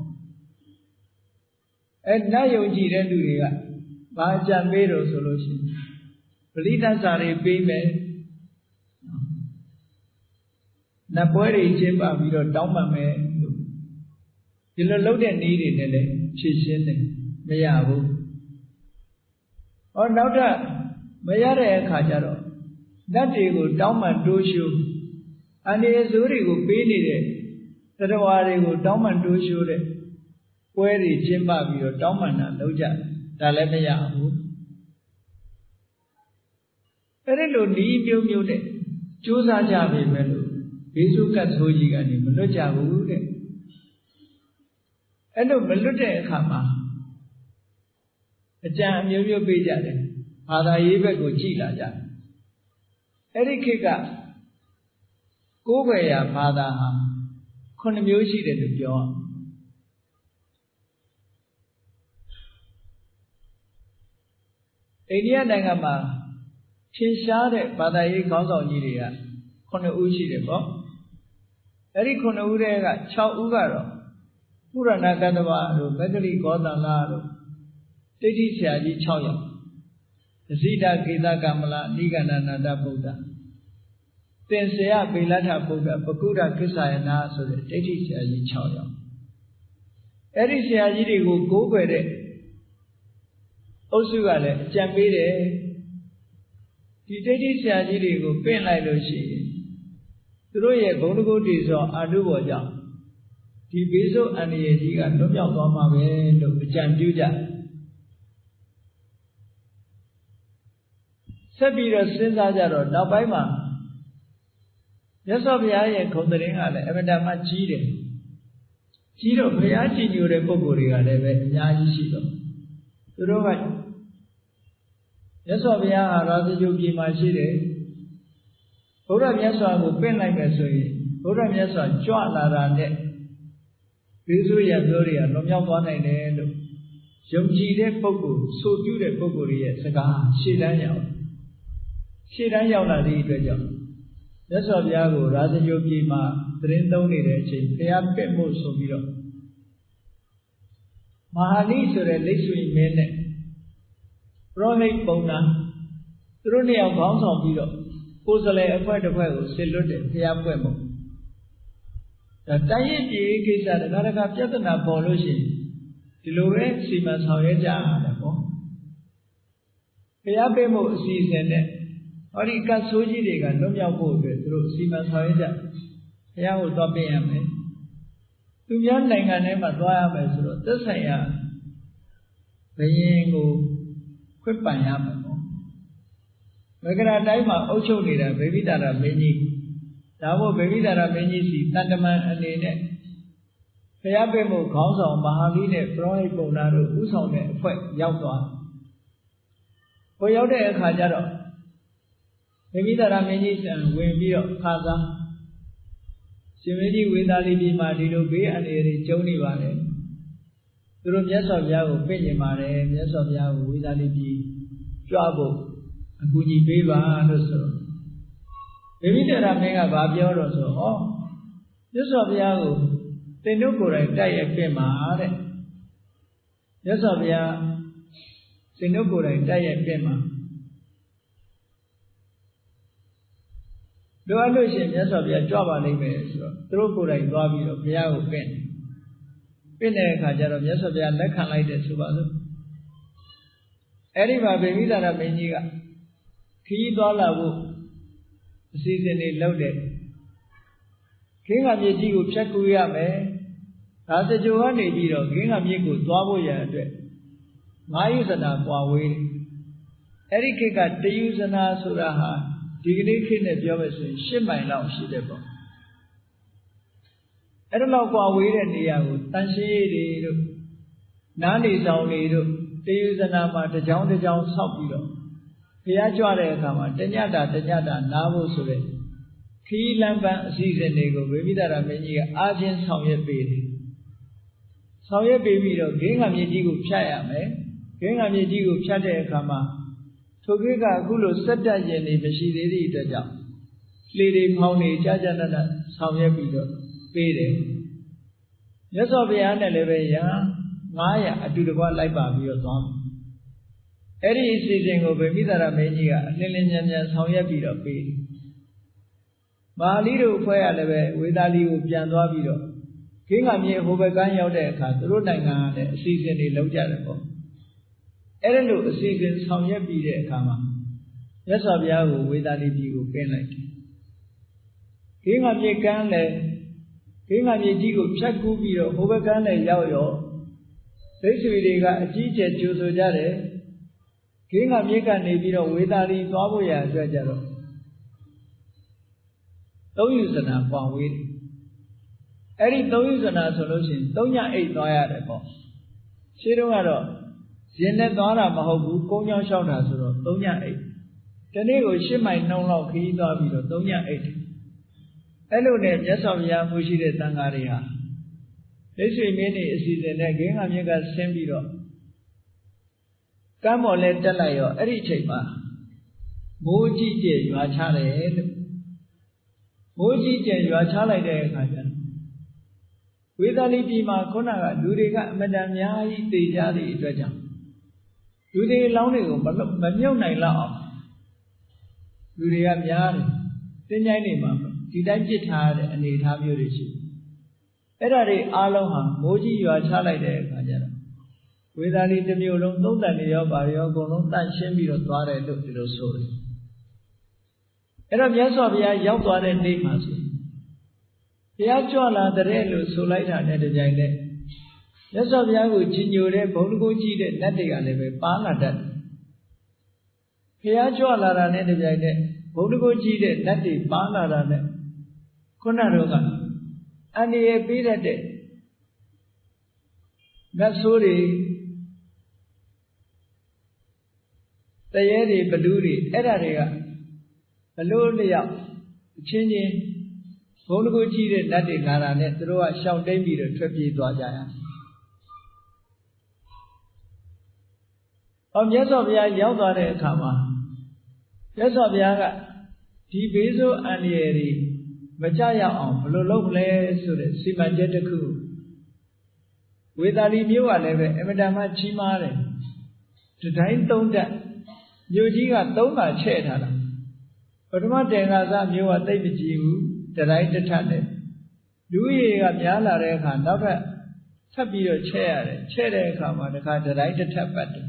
[SPEAKER 1] နတ်ယုံကြည်တဲ့လူတွေကဘာအကြံပေးတော့ဆိုလို့ရှိရင်ပရိသတ်စာတွေပေးမယ်နတ်ပွဲတွေကျင်းပပြီးတော့တောင်းပန်မယ်လို့ဒီလိုလုပ်တဲ့နည်းတွေနဲ့လည်းဖြည့်ရှင်းတယ်မရဘူးနောက်ထပ်မရတဲ့အခါကျတော့နတ်တွေကိုတောင်းပန်တိုးရှိုးအနေဆိုးတွေကိုပေးနေတဲ့တရားဝါတွေကိုတောင်းပန်တိုးရှိုးတဲ့ပွဲတွေကျင်းပပြီးတော့တောင်းပန်တာလုပ်ကြဒါလည်းမရဘူးအဲ့ဒီလိုနီးမျိုးမျိုးနဲ့ကြိုးစားကြပြီပဲလို့ဘေးဆိုးကတ်ဆိုးကြီးကနေမလွတ်ကြဘူးတဲ့အဲ့လိုမလွတ်တဲ့အခါမှာအကြံအမျိုးမျိုးပေးကြတယ်ဘာသာရေးဘက်ကိုကြည်လာကြတယ်အဲ့ဒီခေတ်ကကိုးကွယ်ရာဘာသာဟာ9မျိုးရှိတယ်လို့ပြောအိန္ဒိယနိုင်ငံမှာထင်ရှားတဲ့ဘာသာရေးခေါင်းဆောင်ကြီးတွေက9ဦးရှိတယ်ပေါ့အဲ့ဒီ9ဦးထဲက6ဦးကတော့ပုရဏကတ္တဝတို့မဂ္ဂလိဂေါတလတို့တိဋ္ဌိဆရာကြီး6ယောက်အဇိဒကေသကမလနိဂန္ဓနာတဗုဒ္ဓသင်္ဆေယပေလထဗုဒ္ဓပကုဒ္ဒကိစ္ဆယနာဆိုတဲ့ဒိဋ္ဌိဆရာကြီး6ယောက်အဲ့ဒီဆရာကြီးတွေကိုကိုးကွယ်တဲ့အုပ်စုကလည်းအကြံပေးတယ်ဒီဒိဋ္ဌိဆရာကြီးတွေကိုပင့်လိုက်လို့ရှိရင်သူတို့ရဲ့ဘုံတကုတ်တည်သောအာထုဘောကြောင့်ဒီဘေးဆိုးအန္တရာယ်ကြီးကလွတ်မြောက်သွားမှာပဲလို့အကြံပြုကြဆက်ပြီးတော့စဉ်းစားကြတော့နောက်ပိုင်းမှာမြတ်စွာဘုရားရဲ့ခုံသတင်းကလည်းအမတန်မှကြီးတယ်ကြီးတော့ဘုရားကြည်ညိုတဲ့ပုဂ္ဂိုလ်တွေကလည်းပဲအများကြီးရှိတော့သူတို့ကမြတ်စွာဘုရားဟာရာဇဂုပြည်မှာရှိတယ်ဘုရားမြတ်စွာကိုပင့်လိုက်မယ်ဆိုရင်ဘုရားမြတ်စွာကြွလာတာနဲ့ဘေးဆိုးရပြောတွေကလွန်မြောက်သွားနိုင်တယ်လို့ယုံကြည်တဲ့ပုဂ္ဂိုလ်ဆိုပြုတဲ့ပုဂ္ဂိုလ်ရဲ့စကားရှေ့တန်းရောက်လာသည့်အတွက်ကြောင့်မြတ်စွာဘုရားကိုရာဇဂုပြည်မှာသတင်းသုံးနေတဲ့အချိန်ဘုရားပင့်ဖို့ဆိုပြီးတော့မဟာလိဆိုတဲ့လိတ်ဆွေမင်းနဲ့ပရောဟိတ်ပုံနာသူတို့နှစ်ယောက်ခေါင်းဆောင်ပြီးတော့ကိုယ်စလဲအဖွဲ့တစ်ဖွဲ့ကိုဆစ်လွတ်တယ်ဘုရားပွဲမို့ဒါတိုင်းရပြည်ကိစ္စတခါတခါပြဿနာပေါ်လို့ရှိရင်ဒီလိုပဲစီမံဆောင်ရွက်ကြရတယ်ပေါ့ဘုရားပွဲမို့အစီအစဉ်နဲ့ဟောဒီကတ်ဆိုးကြီးတွေကလွတ်မြောက်ဖို့အတွက်သူတို့စီမံဆောင်ရွက်ကြဘုရားကိုသွားပြင်ရမယ်သူများနိုင်ငံထဲမှာသွားရမယ်ဆိုတော့သက်ဆိုင်ရာဘုရင်ကိုခွင့်ပန်ရမယ်ပေါ့မဂ္ဂရာတိုင်းမှာအုပ်ချုပ်နေတာဗေမိတာရမင်းကြီးဒါမို့ဗေမိတာရမင်းကြီးစီတန်တမန်အနေနဲ့ဘုရားပြမှုခေါင်းဆောင်မဟာလိနဲ့ပရောဟိတ်ပုံနာတို့ဥဆောင်တဲ့အဖွဲ့ရောက်သွားဟိုရောက်တဲ့အခါကျတော့ဗေမိတာရမင်းကြီးဝင်ပြီးတော့ခါစားရှင်မင်းကြီးဝေသာလီပြည်မှာဒီလိုဘေးအန္တရာယ်တွေကျုံနေပါတယ်သူတို့မြတ်စွာဘုရားကိုပြင့်ကျင်ပါတယ်မြတ်စွာဘုရားကိုဝေသာလီပြည်ကြွဖို့အကူအညီပေးပါလို့ဆိုတော့ဗေမိတာရမင်းကဘာပြောတော့ဆိုဟောမြတ်စွာဘုရားကိုသင်တို့ကိုယ်တိုင်တိုက်ရိုက်ပြင့်ပါတဲ့မြတ်စွာဘုရားသင်တို့ကိုယ်တိုင်တိုက်ရိုက်ပြင့်ပါလိုအပ်လို့ရှိရင်မြတ်စွာဘုရားကြွပါလိမ့်မယ်ဆိုတော့သူတို့ကိုယ်တိုင်သွားပြီးတော့ဘုရားကိုပြင့်တဲ့အခါကျတော့မြတ်စွာဘုရားလက်ခံလိုက်တယ်ဆိုပါစို့အဲ့ဒီမှာဗေမိတာရမင်းကြီးကခရီးသွားလာဖို့အစီအစဉ်တွေလုပ်တယ်ခင်းကမြစ်ကြီးကိုဖြတ်ကူရမယ်ဒါစကြိုကနေပြီးတော့ခင်းကမြစ်ကိုသွားဖို့ရတဲ့အတွက်9 ယူဇနာကွာဝေးတယ်အဲ့ဒီခေတ်ကတယူဇနာဆိုတာဟာဒီကနေ့ခေတ်နဲ့ပြောမယ်ဆိုရင်10 မိုင်လောက်ရှိတယ်ပေါ့အဲ့ဒါလောက်ကွာဝေးတဲ့နေရာကိုတန်ရှင်းရည်တွေတို့နားနေဆောင်တွေတို့တယူဇနာမှာတစ်ကြောင်းတစ်ကြောင်းဆောက်ပြီးတော့ဘုရားကြွတဲ့အခါမှာတညတာနားဖို့ဆိုတဲ့ခီးလမ်းပန်းအစီအစဉ်တွေကိုဗေမိတာရမင်းကြီးကအားချင်းဆောင်ရွက်ပေးတယ်ဆောင်ရွက်ပေးပြီးတော့ဂင်းကမြစ်ကြီးကိုဖြတ်ရမယ်ဂင်းကမြစ်ကြီးကိုဖြတ်တဲ့အခါမှာ ထိုကိကအခုလိုစက်တတ်ရင်နေမရှိသေးသည့်အတွက်ကြောင့်လေတွေဖောင်းနေကြာကြာနာနာဆောင်ရွက်ပြီးတော့ပေးတယ်မြတ်စွာဘုရားနဲ့လည်းပဲယဟန်900အတူတကွလိုက်ပါပြီးတော့သွားမယ်အဲ့ဒီအစီအစဉ်ကိုဗေမိသာရမင်းကြီးကအလင်းလင်းမြန်မြန်ဆောင်ရွက်ပြီးတော့ပေးတယ်မဟာလီတို့အဖွဲ့ရလည်းပဲဝေသာလီကိုပြန်သွားပြီးတော့ခင်းကမြေဟိုဘက်ကန်းရောက်တဲ့အခါသူတို့နိုင်ငံကလည်းအစီအစဉ်တွေလုပ်ကြတယ်ပေါ့အဲ့ဒါလို့အစီအစဉ်ဆောင်ရွက်ပြီးတဲ့အခါမှာမြတ်စွာဘုရားကိုဝေသာလီပြည်ကိုပင်းလိုက်တယ်ခင်းကမြေကန်းလည်းခင်းကမြေကြီးကိုဖြတ်ကူးပြီးတော့ဟိုဘက်ကန်းလည်းရောက်ရောဒိဋ္ဌိတွေကအကြီးကျယ်ကြိုဆိုကြတယ်ခင်းကမြေကနေပြီးတော့ဝေသာလီသွားဖို့ရအတွက်ကြတော့သုံးယူဇနာပွားဝေးတယ်အဲ့ဒီသုံးယူဇနာဆိုလို့ရှိရင်3ညအိတ်သွားရတယ်ပေါ့ရှင်းတော့ကတော့ရင်နဲ့သွားတာမဟုတ်ဘူးကုန်းချောင်းလျှောက်တာဆိုတော့3ညအိတ်ဒီနေ့ကို10မိုင်နှုံးလောက်ခရီးသွားပြီးတော့3ညအိတ်အဲ့လိုနဲ့မြတ်စွာဘုရားမှုရှိတဲ့သံဃာတွေဟာဒိဋ္ဌိမင်းနေအစီအစဉ်နဲ့ဂင်းကမြစ်ကဆင်းပြီးတော့ကမ်းပေါ်လဲတက်လိုက်ရောအဲ့ဒီအချိန်မှာမိုးကြီးကျယ်ရွာချတယ်လို့မိုးကြီးကျယ်ရွာချလိုက်တဲ့အခါကျတော့ဝေသာလီပြည်မှာခုနကလူတွေကအမတန်များကြီးတည်ကြသည့်အတွက်ကြောင့်လူတွေလောင်းတွေကိုမမြုပ်နိုင်လောက်အောင်လူတွေကများတယ်တင်းကြိုင်းတွေမှာဒီတိုင်းပြစ်ထားတဲ့အနေအထားမျိုးတွေရှိအဲ့ဒါတွေအားလုံးဟာမိုးကြီးရွာချလိုက်တဲ့အခါကျတော့ဝေသာလီတစ်မျိုးလုံးသုံးတန်တွေရောဗာရောအကုန်လုံးတန့်ရှင်းပြီးတော့သွားတယ်လို့ဒီလိုဆိုတယ်အဲ့တော့မြတ်စွာဘုရားရောက်သွားတဲ့နေ့မှာဆိုဘုရားကြွလာတဲ့လို့ဆိုလိုက်တာနဲ့တပြိုင်တည်းမြတ်စွာဘုရားကိုကြီးညိုတဲ့ဘုံတကူကြီးတဲ့နတ်တွေကလည်းပဲပါလာတတ်တယ်ဘုရားကြွလာတာနဲ့တပြိုင်တည်းဘုံတကူကြီးတဲ့နတ်တွေပါလာတာနဲ့ခုနတော့ကအန္တရာယ်ပေးတတ်တဲ့နတ်ဆိုးတွေတရေတွေဘလူးတွေအဲ့ဒါတွေကဘလို့လျောက်အချင်းချင်းဘုံတကူကြီးတဲ့နတ်တွေလာတာနဲ့သူတို့ကရှောင်တိန်ပြီးတော့ထွက်ပြေးသွားကြရမြတ်စွာဘုရားရောက်သွားတဲ့အခါမှာမြတ်စွာဘုရားကဒီဘေးဆိုးအန္တရာယ်တွေမကြရောက်အောင်ဘယ်လိုလုပ်မလဲဆိုတဲ့စီမံချက်တစ်ခုဝေသာလီမြို့ကလည်းပဲအမတန်မှကြီးမားတယ်တတိုင်းသုံးတက်မြို့ကြီးက3ခါချဲ့ထားတာပထမတင်္ဂါစမြို့ကသိပ်မကြီးဘူးတတိုင်းတစ်ထပ်နဲ့လူကြီးကများလာတဲ့အခါနောက်ထပ်ထပ်ပြီးတော့ချဲ့ရတယ်ချဲ့တဲ့အခါမှာတခါတတိုင်းတစ်ထပ်ပတ်တယ်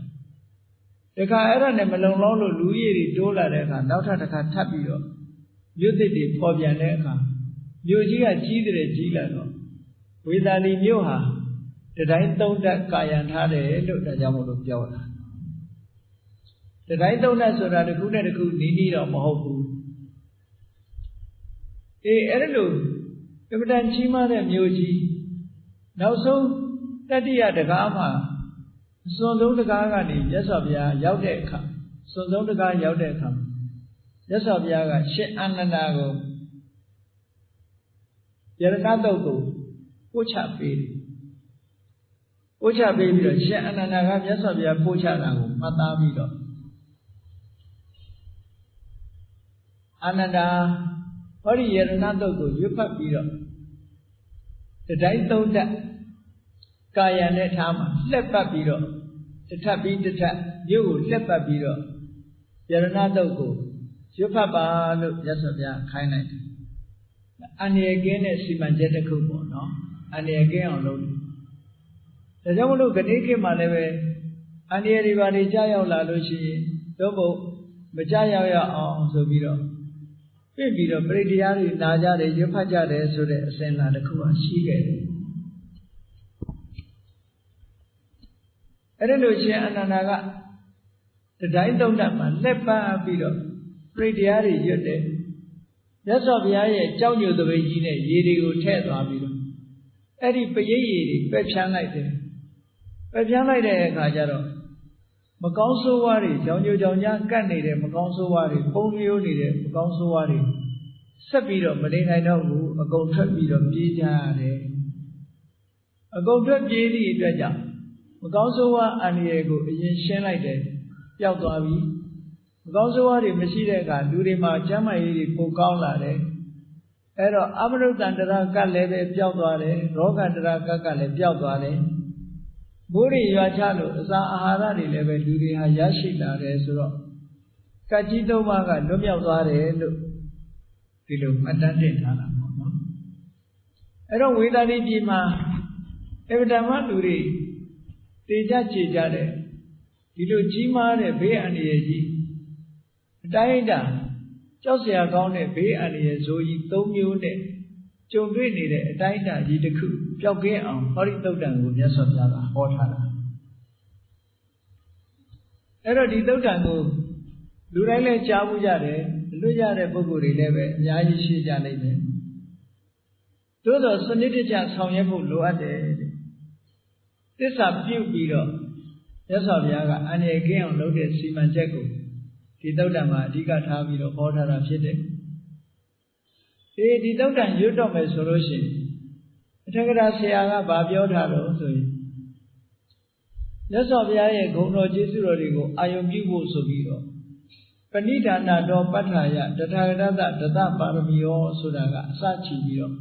[SPEAKER 1] တခါအဲ့ဒါနဲ့မလုံလောက်လို့လူကြီးတွေတိုးလာတဲ့အခါနောက်ထပ်တခါထပ်ပြီးတော့မြို့သစ်တွေပေါ်ပြန်တဲ့အခါမြို့ကြီးကကြီးတယ်ကြီးလာတော့ဝေသာလီမြို့ဟာတတိုင်းသုံးတက်ကာယံထားတယ်လို့ဒါကြောင့်မို့လို့ပြောတာတတိုင်းသုံးတက်ဆိုတာတစ်ခုနဲ့တစ်ခုနီးနီးတော့မဟုတ်ဘူးအဲ့ဒါလို့အမတန်ကြီးမားတဲ့မြို့ကြီးနောက်ဆုံးတတိယတကားမှာအစွန်ဆုံးတကားကနေမြတ်စွာဘုရားရောက်တဲ့အခါစွန်ဆုံးတကားရောက်တဲ့အခါမြတ်စွာဘုရားကရှင်အာနန္ဒာကိုယရဏတုတ်ကိုပို့ချပေးတယ်ပို့ချပေးပြီးတော့ရှင်အာနန္ဒာကမြတ်စွာဘုရားပို့ချတာကိုမှတ်သားပြီးတော့အာနန္ဒာဟောဒီယရဏတုတ်ကိုရွတ်ဖတ်ပြီးတော့တတိုင်းသုံးတက်ကာယံနဲ့ထားမှာလှက်ပတ်ပြီးတော့တစ်ထပ်ပြီးတစ်ထပ်မြို့ကိုလှက်ပတ်ပြီးတော့ယရဏတုတ်ကိုရွတ်ဖတ်ပါလို့မြတ်စွာဘုရားခိုင်းလိုက်တယ်အန္တရာယ်ကင်းတဲ့စီမံချက်တစ်ခုပေါ့နော်အန္တရာယ်ကင်းအောင်လုပ်တယ်ဒါကြောင့်မလို့ခဏိခေတ်မှာလည်းပဲအန္တရာယ်တွေပါနေကြားရောက်လာလို့ရှိရင်တော့မကြားရောက်ရအောင်ဆိုပြီးတော့ပြည့်ပြီးတော့ပရိတရားတွေနာကြတယ်ရွတ်ဖတ်ကြတယ်ဆိုတဲ့အစဉ်အလာတစ်ခုရှိခဲ့တယ်အဲ့ဒါလို့ရှင်အနန္ဒာကတတိုင်းသုံးတက်မှာလက်ပန်းပြီးတော့ပရိတရားတွေရွတ်တယ်မြတ်စွာဘုရားရဲ့ကြောက်ရွံ့သပိတ်ကြီးနဲ့ရေတွေကိုထည့်သွားပြီးတော့အဲ့ဒီပရိတ်ရည်တွေပယ်ဖြန်းလိုက်တယ်ပယ်ဖြန်းလိုက်တဲ့အခါကျတော့မကောင်းဆိုးဝါးတွေကြောင်ကြိုကြောင်ကြားကတ်နေတဲ့မကောင်းဆိုးဝါးတွေပုံလျိုးနေတဲ့မကောင်းဆိုးဝါးတွေဆက်ပြီးတော့မနေနိုင်တော့ဘူးအကုန်ထွက်ပြီးတော့ပြေးကြရတယ်အကုန်ထွက်ပြေးသည့်အတွက်ကြောင့်မကောင်းဆိုးဝါးအန္တရာယ်ကိုအရင်ရှင်းလိုက်တယ်ပျောက်သွားပြီ ကောင်းဆိုးဝါးတွေမရှိတဲ့အခါလူတွေမှာကျမ်းမာရေးတွေပိုကောင်းလာတယ်အဲ့တော့အမရုတ္တန္တရာကလည်းပဲပျောက်သွားတယ်ရောဂန္တရာကလည်းပျောက်သွားတယ်မိုးတွေရွာချလို့အစာအာဟာရတွေလည်းပဲလူတွေဟာရရှိလာတယ်ဆိုတော့ကတ်ကြီးသုံးပါးကလွတ်မြောက်သွားတယ်လို့ဒီလိုမှတ်တမ်းတင်ထားတာပေါ့နော်အဲ့တော့ဝေဒာတိပြည်မှာအဗ္ဗဓမ္မလူတွေတေကြခြေကြတဲ့ဒီလိုကြီးမားတဲ့ဘေးအန္တရာယ်ကြီးအတိုင်းအတာကြောက်စရာကောင်းတဲ့ဘေးအန္တရာယ်ဇိုးကြီး၃မျိုးနဲ့ကြုံတွေ့နေတဲ့အတိုင်းအတာကြီးတစ်ခုပျောက်ကင်းအောင်ဟောဒီသုတ်တံကိုမြတ်စွာဘုရားကဟောထားတာအဲ့တော့ဒီသုတ်တံကိုလူတိုင်းလည်းကြားမှုကြတယ်လွတ်ရတဲ့ပုဂ္ဂိုလ်တွေလည်းပဲအများကြီးရှိကြနိုင်တယ်သို့သောစနစ်တကျဆောင်ရွက်ဖို့လိုအပ်တယ်သစ္စာပြုပြီးတော့မြတ်စွာဘုရားကအန္တရာယ်ကင်းအောင်လုပ်တဲ့စီမံချက်ကိုဒီသုတ်တံမှာအဓိကထားပြီးတော့ဟောထားတာဖြစ်တယ်ဒီသုတ်တံရွတ်တော့မယ်ဆိုလို့ရှိရင်အထက်ကရာဆရာကဗာပြောထားတော့ဆိုရင်မြတ်စွာဘုရားရဲ့ဂုဏ်တော်ကျေးဇူးတော်တွေကိုအာယုံပြုဖို့ဆိုပြီးတော့ပဏိဒါနတော်ပဋ္ဌာယတထာဂတဒသပါရမီယောဆိုတာကအစချီပြီးတော့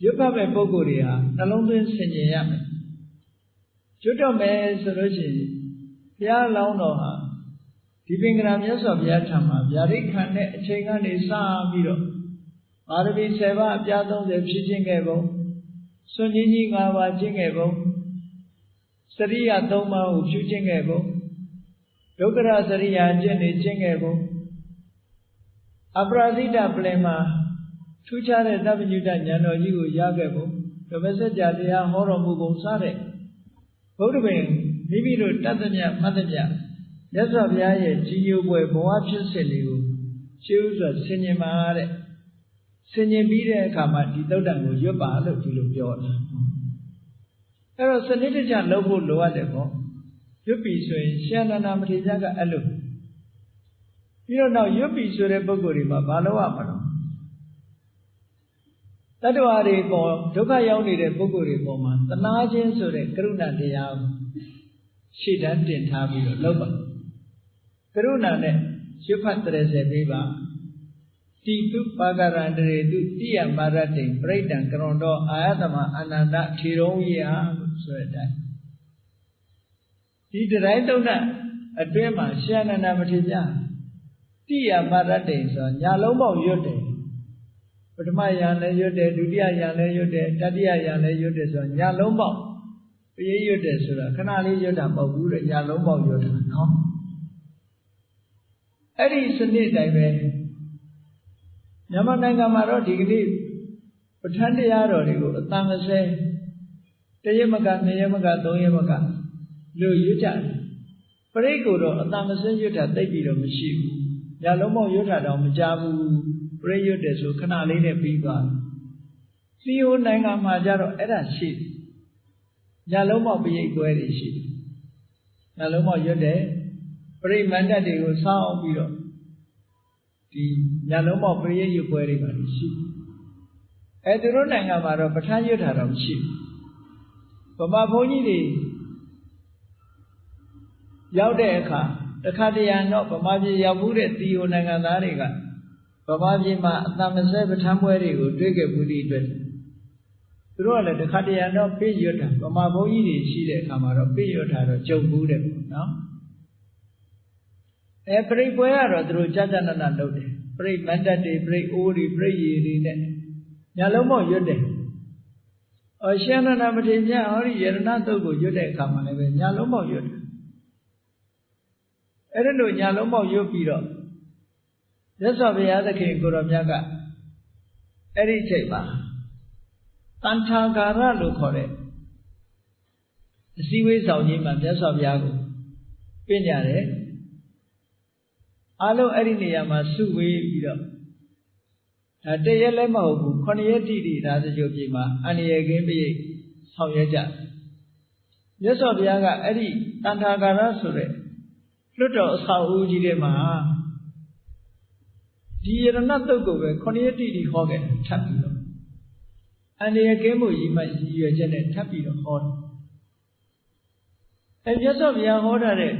[SPEAKER 1] ရွတ်ဖတ်မဲ့ပုဂ္ဂိုလ်တွေဟာနှလုံးသွင်းဆင်ခြင်ရမယ်ရွတ်တော့မယ်ဆိုလို့ရှိရင်ဘုရားလောင်းတော်ဟာဒီပင်ကရာမြတ်စွာဘုရားထံမှာဗျာဒိတ်ခံတဲ့အချိန်ကနေစပြီးတော့ပါရမီ7ပါးအပြား30ဖြည့်ခြင်းခဲ့ပုံစွန့်ကြီးကြီး5ပါးကျင့်ခဲ့ပုံစရိယ3ပါးကိုဖြည့်ခြင်းခဲ့ပုံဒုက္ခရစရိယာကျင့်နေကျင့်ခဲ့ပုံအပရာဇိတပလင်မှာထူးခြားတဲ့သဗ္ဗညုတဉာဏ်တော်ကြီးကိုရခဲ့ပုံဓမ္မစကြာတရားဟောတော်မူပုံစတဲ့ဘုဒ္ဓဘုရင်မိမိတို့တတ်သမျှမှတ်သမျှမြတ်စွာဘုရားရဲ့ကြီးညိုပွဲဘဝဖြစ်စဉ်တွေကိုရှေးဥစွာဆင်ញင်ပါတဲ့ဆင်ញင်ပြီးတဲ့အခါမှာဒီသုတ်တံကိုရွတ်ပါလို့ဒီလိုပြောတာအဲ့တော့စနစ်တကျလုပ်ဖို့လိုအပ်တယ်ပေါ့ရွတ်ပြီဆိုရင်ရှင်အနန္ဒမထေရကအဲ့လိုပြီးတော့နောက်ရွတ်ပြီဆိုတဲ့ပုဂ္ဂိုလ်တွေမှာဘာလို့ရမှာလဲတတ္တဝါတွေပေါ်ဒုက္ခရောက်နေတဲ့ပုဂ္ဂိုလ်တွေပေါ်မှာသနာခြင်းဆိုတဲ့ကရုဏာတရားကိုရှေ့တန်းတင်ထားပြီးတော့လုပ်ပါကရုဏာနဲ့ရွတ်ဖတ်30ပေးပါတိတုပါကရန္တရေတုတိယမာရတိပရိဒံကရွန်တော်အာယတမအနန္တထေရုံးယဆိုတဲ့အတိုင်းဒီတိုင်းသုံးနဲ့အတွင်းမှာရှင်အနန္ဒမထေရတိယမာရတိဆိုညာလုံးပေါက်ရွတ်တယ်ပထမယံလည်းရွတ်တယ်ဒုတိယယံလည်းရွတ်တယ်တတိယယံလည်းရွတ်တယ်ဆိုညာလုံးပေါက်ပြေးရွတ်တယ်ဆိုတာခဏလေးရွတ်တာမဟုတ်ဘူးတဲ့ညာလုံးပေါက်ရွတ်တာနော်အဲ့ဒီစနစ်တိုင်းပဲမြန်မာနိုင်ငံမှာတော့ဒီကနေ့ပဋ္ဌာန်းတရားတော်တွေကိုအတန်20တရက်မက2ရက်မက3ရက်မကလို့ရွတ်ကြတယ်ပရိတ်ကိုတော့အတန်20ရွတ်တာသိပ်ပြီးတော့မရှိဘူးညာလုံးပေါက်ရွတ်တာတော့မကြဘူးပရိတ်ရွတ်တယ်ဆိုခဏလေးနဲ့ပြီးသွားစီယိုနိုင်ငံမှာကြတော့အဲ့ဒါရှိတယ်ညာလုံးပေါက်ပရိတ်ပွဲတွေရှိတယ်ညာလုံးပေါက်ရွတ်တယ်ပရိမန္တတွေကိုစောင်းပြီးတော့ဒီညာလုံးပေါက်ပရိယရွတ်ပွဲတွေပါရှိသူတို့နိုင်ငံမှာတော့ပဋ္ဌာန်းရွတ်တာတော့မရှိဘူးဗမာဘုန်းကြီးတွေရောက်တဲ့အခါတခါတရံတော့ဗမာပြည်ရောက်မှုတဲ့တီယိုနိုင်ငံသားတွေကဗမာပြည်မှာအတန်20ပဋ္ဌာန်းပွဲတွေကိုတွေ့ခဲ့မှုသည့်အတွက်သူတို့ကလည်းတခါတရံတော့ပြေရွတ်တာဗမာဘုန်းကြီးတွေရှိတဲ့အခါမှာတော့ပြေရွတ်တာတော့ကြုံဘူးတယ်ပေါ့နော်ပရိပွဲကတော့သူတို့ကြာကြာနာနာလုပ်တယ်ပရိမန္တတွေပရိအိုးတွေပရိရည်တွေနဲ့ညာလုံးပေါက်ရွတ်တယ်ရှင်အနန္ဒမထေရဟောဒီယရဏသုတ်ကိုရွတ်တဲ့အခါမှာလည်းပဲညာလုံးပေါက်ရွတ်တယ်အဲ့ဒါလို့ညာလုံးပေါက်ရွတ်ပြီးတော့မြတ်စွာဘုရားသခင်ကိုတော်မြတ်ကအဲ့ဒီချိန်မှာတန်ထာဂါရလို့ခေါ်တဲ့အစည်းအဝေးဆောင်ကြီးမှာမြတ်စွာဘုရားကိုပြင်ကြတယ်အားလုံးအဲ့ဒီနေရာမှာစုဝေးပြီးတော့တရက်လည်းမဟုတ်ဘူး9ရက်တိတိဒါစကြိုပြေမှာအန္တရာယ်ကင်းပိဆောင်ရွက်ကြမြတ်စွာဘုရားကအဲ့ဒီတန်ထာဂါရဆိုတဲ့လွတ်တော်အဆောက်အဦကြီးထဲမှာဒီယရဏတုတ်ကိုပဲ9ရက်တိတိဟောခဲ့တယ်ထပ်ပြီးတော့အန္တရာယ်ကင်းမှုကြီးမှရည်ရွယ်ချက်နဲ့ထပ်ပြီးတော့ဟောတယ်မြတ်စွာဘုရားဟောထားတဲ့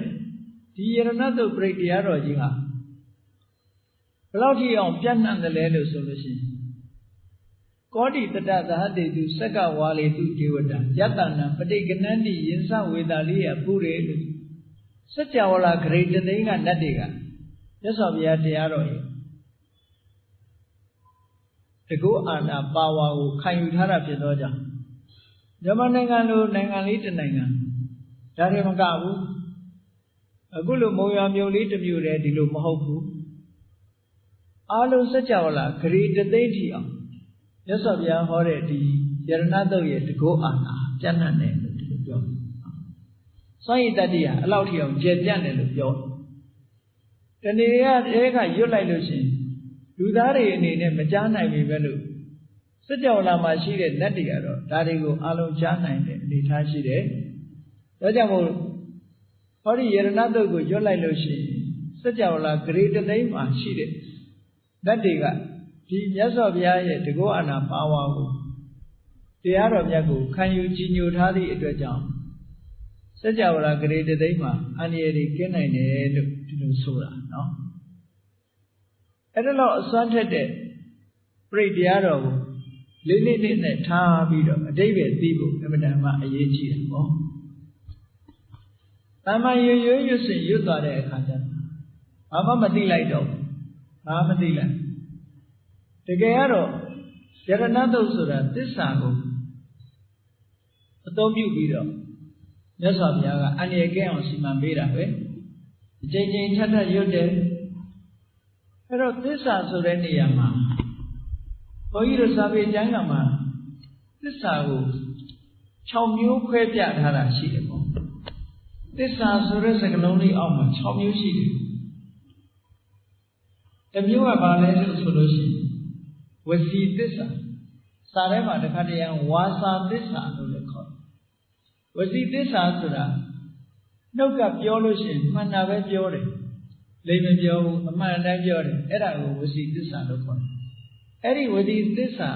[SPEAKER 1] ဒီယရဏတုတ်ပြိတ္တရားတော်ကြီးဟာ လောက်ထိအောင်ပြန့်နှံ့တယ်လဲလို့ဆိုလို့ရှိရင်ကောတိတတသဟတေတုစက္ကဝါလေတုဒေဝတာယတနာပဋိကနန္တိယင်္စဝေတာလေးရပူတယ်လို့စัจ java လာဂရိတသိန်းကနတ်တွေကမြတ်စွာဘုရားတရားတော်ကြီးတကောအာနာပါဝါကိုခံယူထားတာဖြစ်သောကြောင့်မြန်မာနိုင်ငံလိုနိုင်ငံလေးတစ်နိုင်ငံဒါတွေမကဘူးအခုလိုမုံရွာမြို့လေးတစ်မြို့တည်းဒီလိုမဟုတ်ဘူးအားလုံးစัจ java လာဂရိတသိန်းထီအောင်မြတ်စွာဘုရားဟောတဲ့ဒီယရဏတုတ်ရဲ့တကောအာနာပြန့်နှံ့တယ်လို့ဒီလိုပြောစွန့်ရည်တတ္တိဟာအလောက်ထိအောင်ကျယ်ပြန့်တယ်လို့ပြောတဏှေကရွတ်လိုက်လို့ရှိရင်လူသားတွေအနေနဲ့မကြားနိုင်ပြီပဲလို့စัจ java လာမှာရှိတဲ့နတ်တွေကတော့ဒါတွေကိုအလုံးကြားနိုင်တဲ့အနေထားရှိတယ်ဒါကြောင့်မို့ဟောဒီယရဏတုတ်ကိုရွတ်လိုက်လို့ရှိရင်စัจ java လာဂရေတသိန်းမှာရှိတဲ့နတ်တွေကဒီမြတ်စွာဘုရားရဲ့တကောအာနာပါဝါကိုတရားတော်မြတ်ကိုခံယူကြည်ညိုထားသည့်အတွက်ကြောင့်စัจ java လာဂရေတသိန်းမှာအန္တရာယ်တွေကင်းနိုင်တယ်လို့ဒီလိုဆိုတာနော်အဲ့ဒါတော့အစွမ်းထက်တဲ့ပြိတ္တရားတော်ကိုလေးလေးနဲ့ထားပြီးတော့အတိတ်ပဲသိဖို့အမှန်တမ်းမှအရေးကြီးတယ်ပေါ့။တမန်ရွရွစင်ရွတ်သွားတဲ့အခါကျတော့ဘာမှမသိလိုက်တော့ဘာမှမသိလိုက်တကယ်ကတော့ယရဏတုတ်ဆိုတာသစ္စာကိုအသုံးပြုပြီးတော့မြတ်စွာဘုရားကအန္တရာယ်ကင်းအောင်စီမံပေးတာပဲအချိန်ချင်းထပ်ထပ်ရွတ်တယ်အဲ့တော့သစ္စာဆိုတဲ့နေရာမှာဘုန်းကြီးတို့စာပေကျမ်းဂန်မှာသစ္စာကို6မျိုးခွဲပြထားတာရှိတယ်ပေါ့သစ္စာဆိုတဲ့စကားလုံးလေးအောက်မှာ6မျိုးရှိတယ်တစ်မျိုးကဘာလဲလို့ဆိုလို့ရှိရင်ဝစီသစ္စာစာထဲမှာတစ်ခါတည်းဝါစာသစ္စာလို့လည်းခေါ်တယ်ဝစီသစ္စာဆိုတာနှုတ်ကပြောလို့ရှိရင်မှန်တာပဲပြောတယ်လိမ့်မပြောဘူးအမှန်တိုင်းပြောတယ်အဲ့ဒါကိုဝစီသစ္စာလို့ခေါ်တယ်အဲ့ဒီဝစီသစ္စာ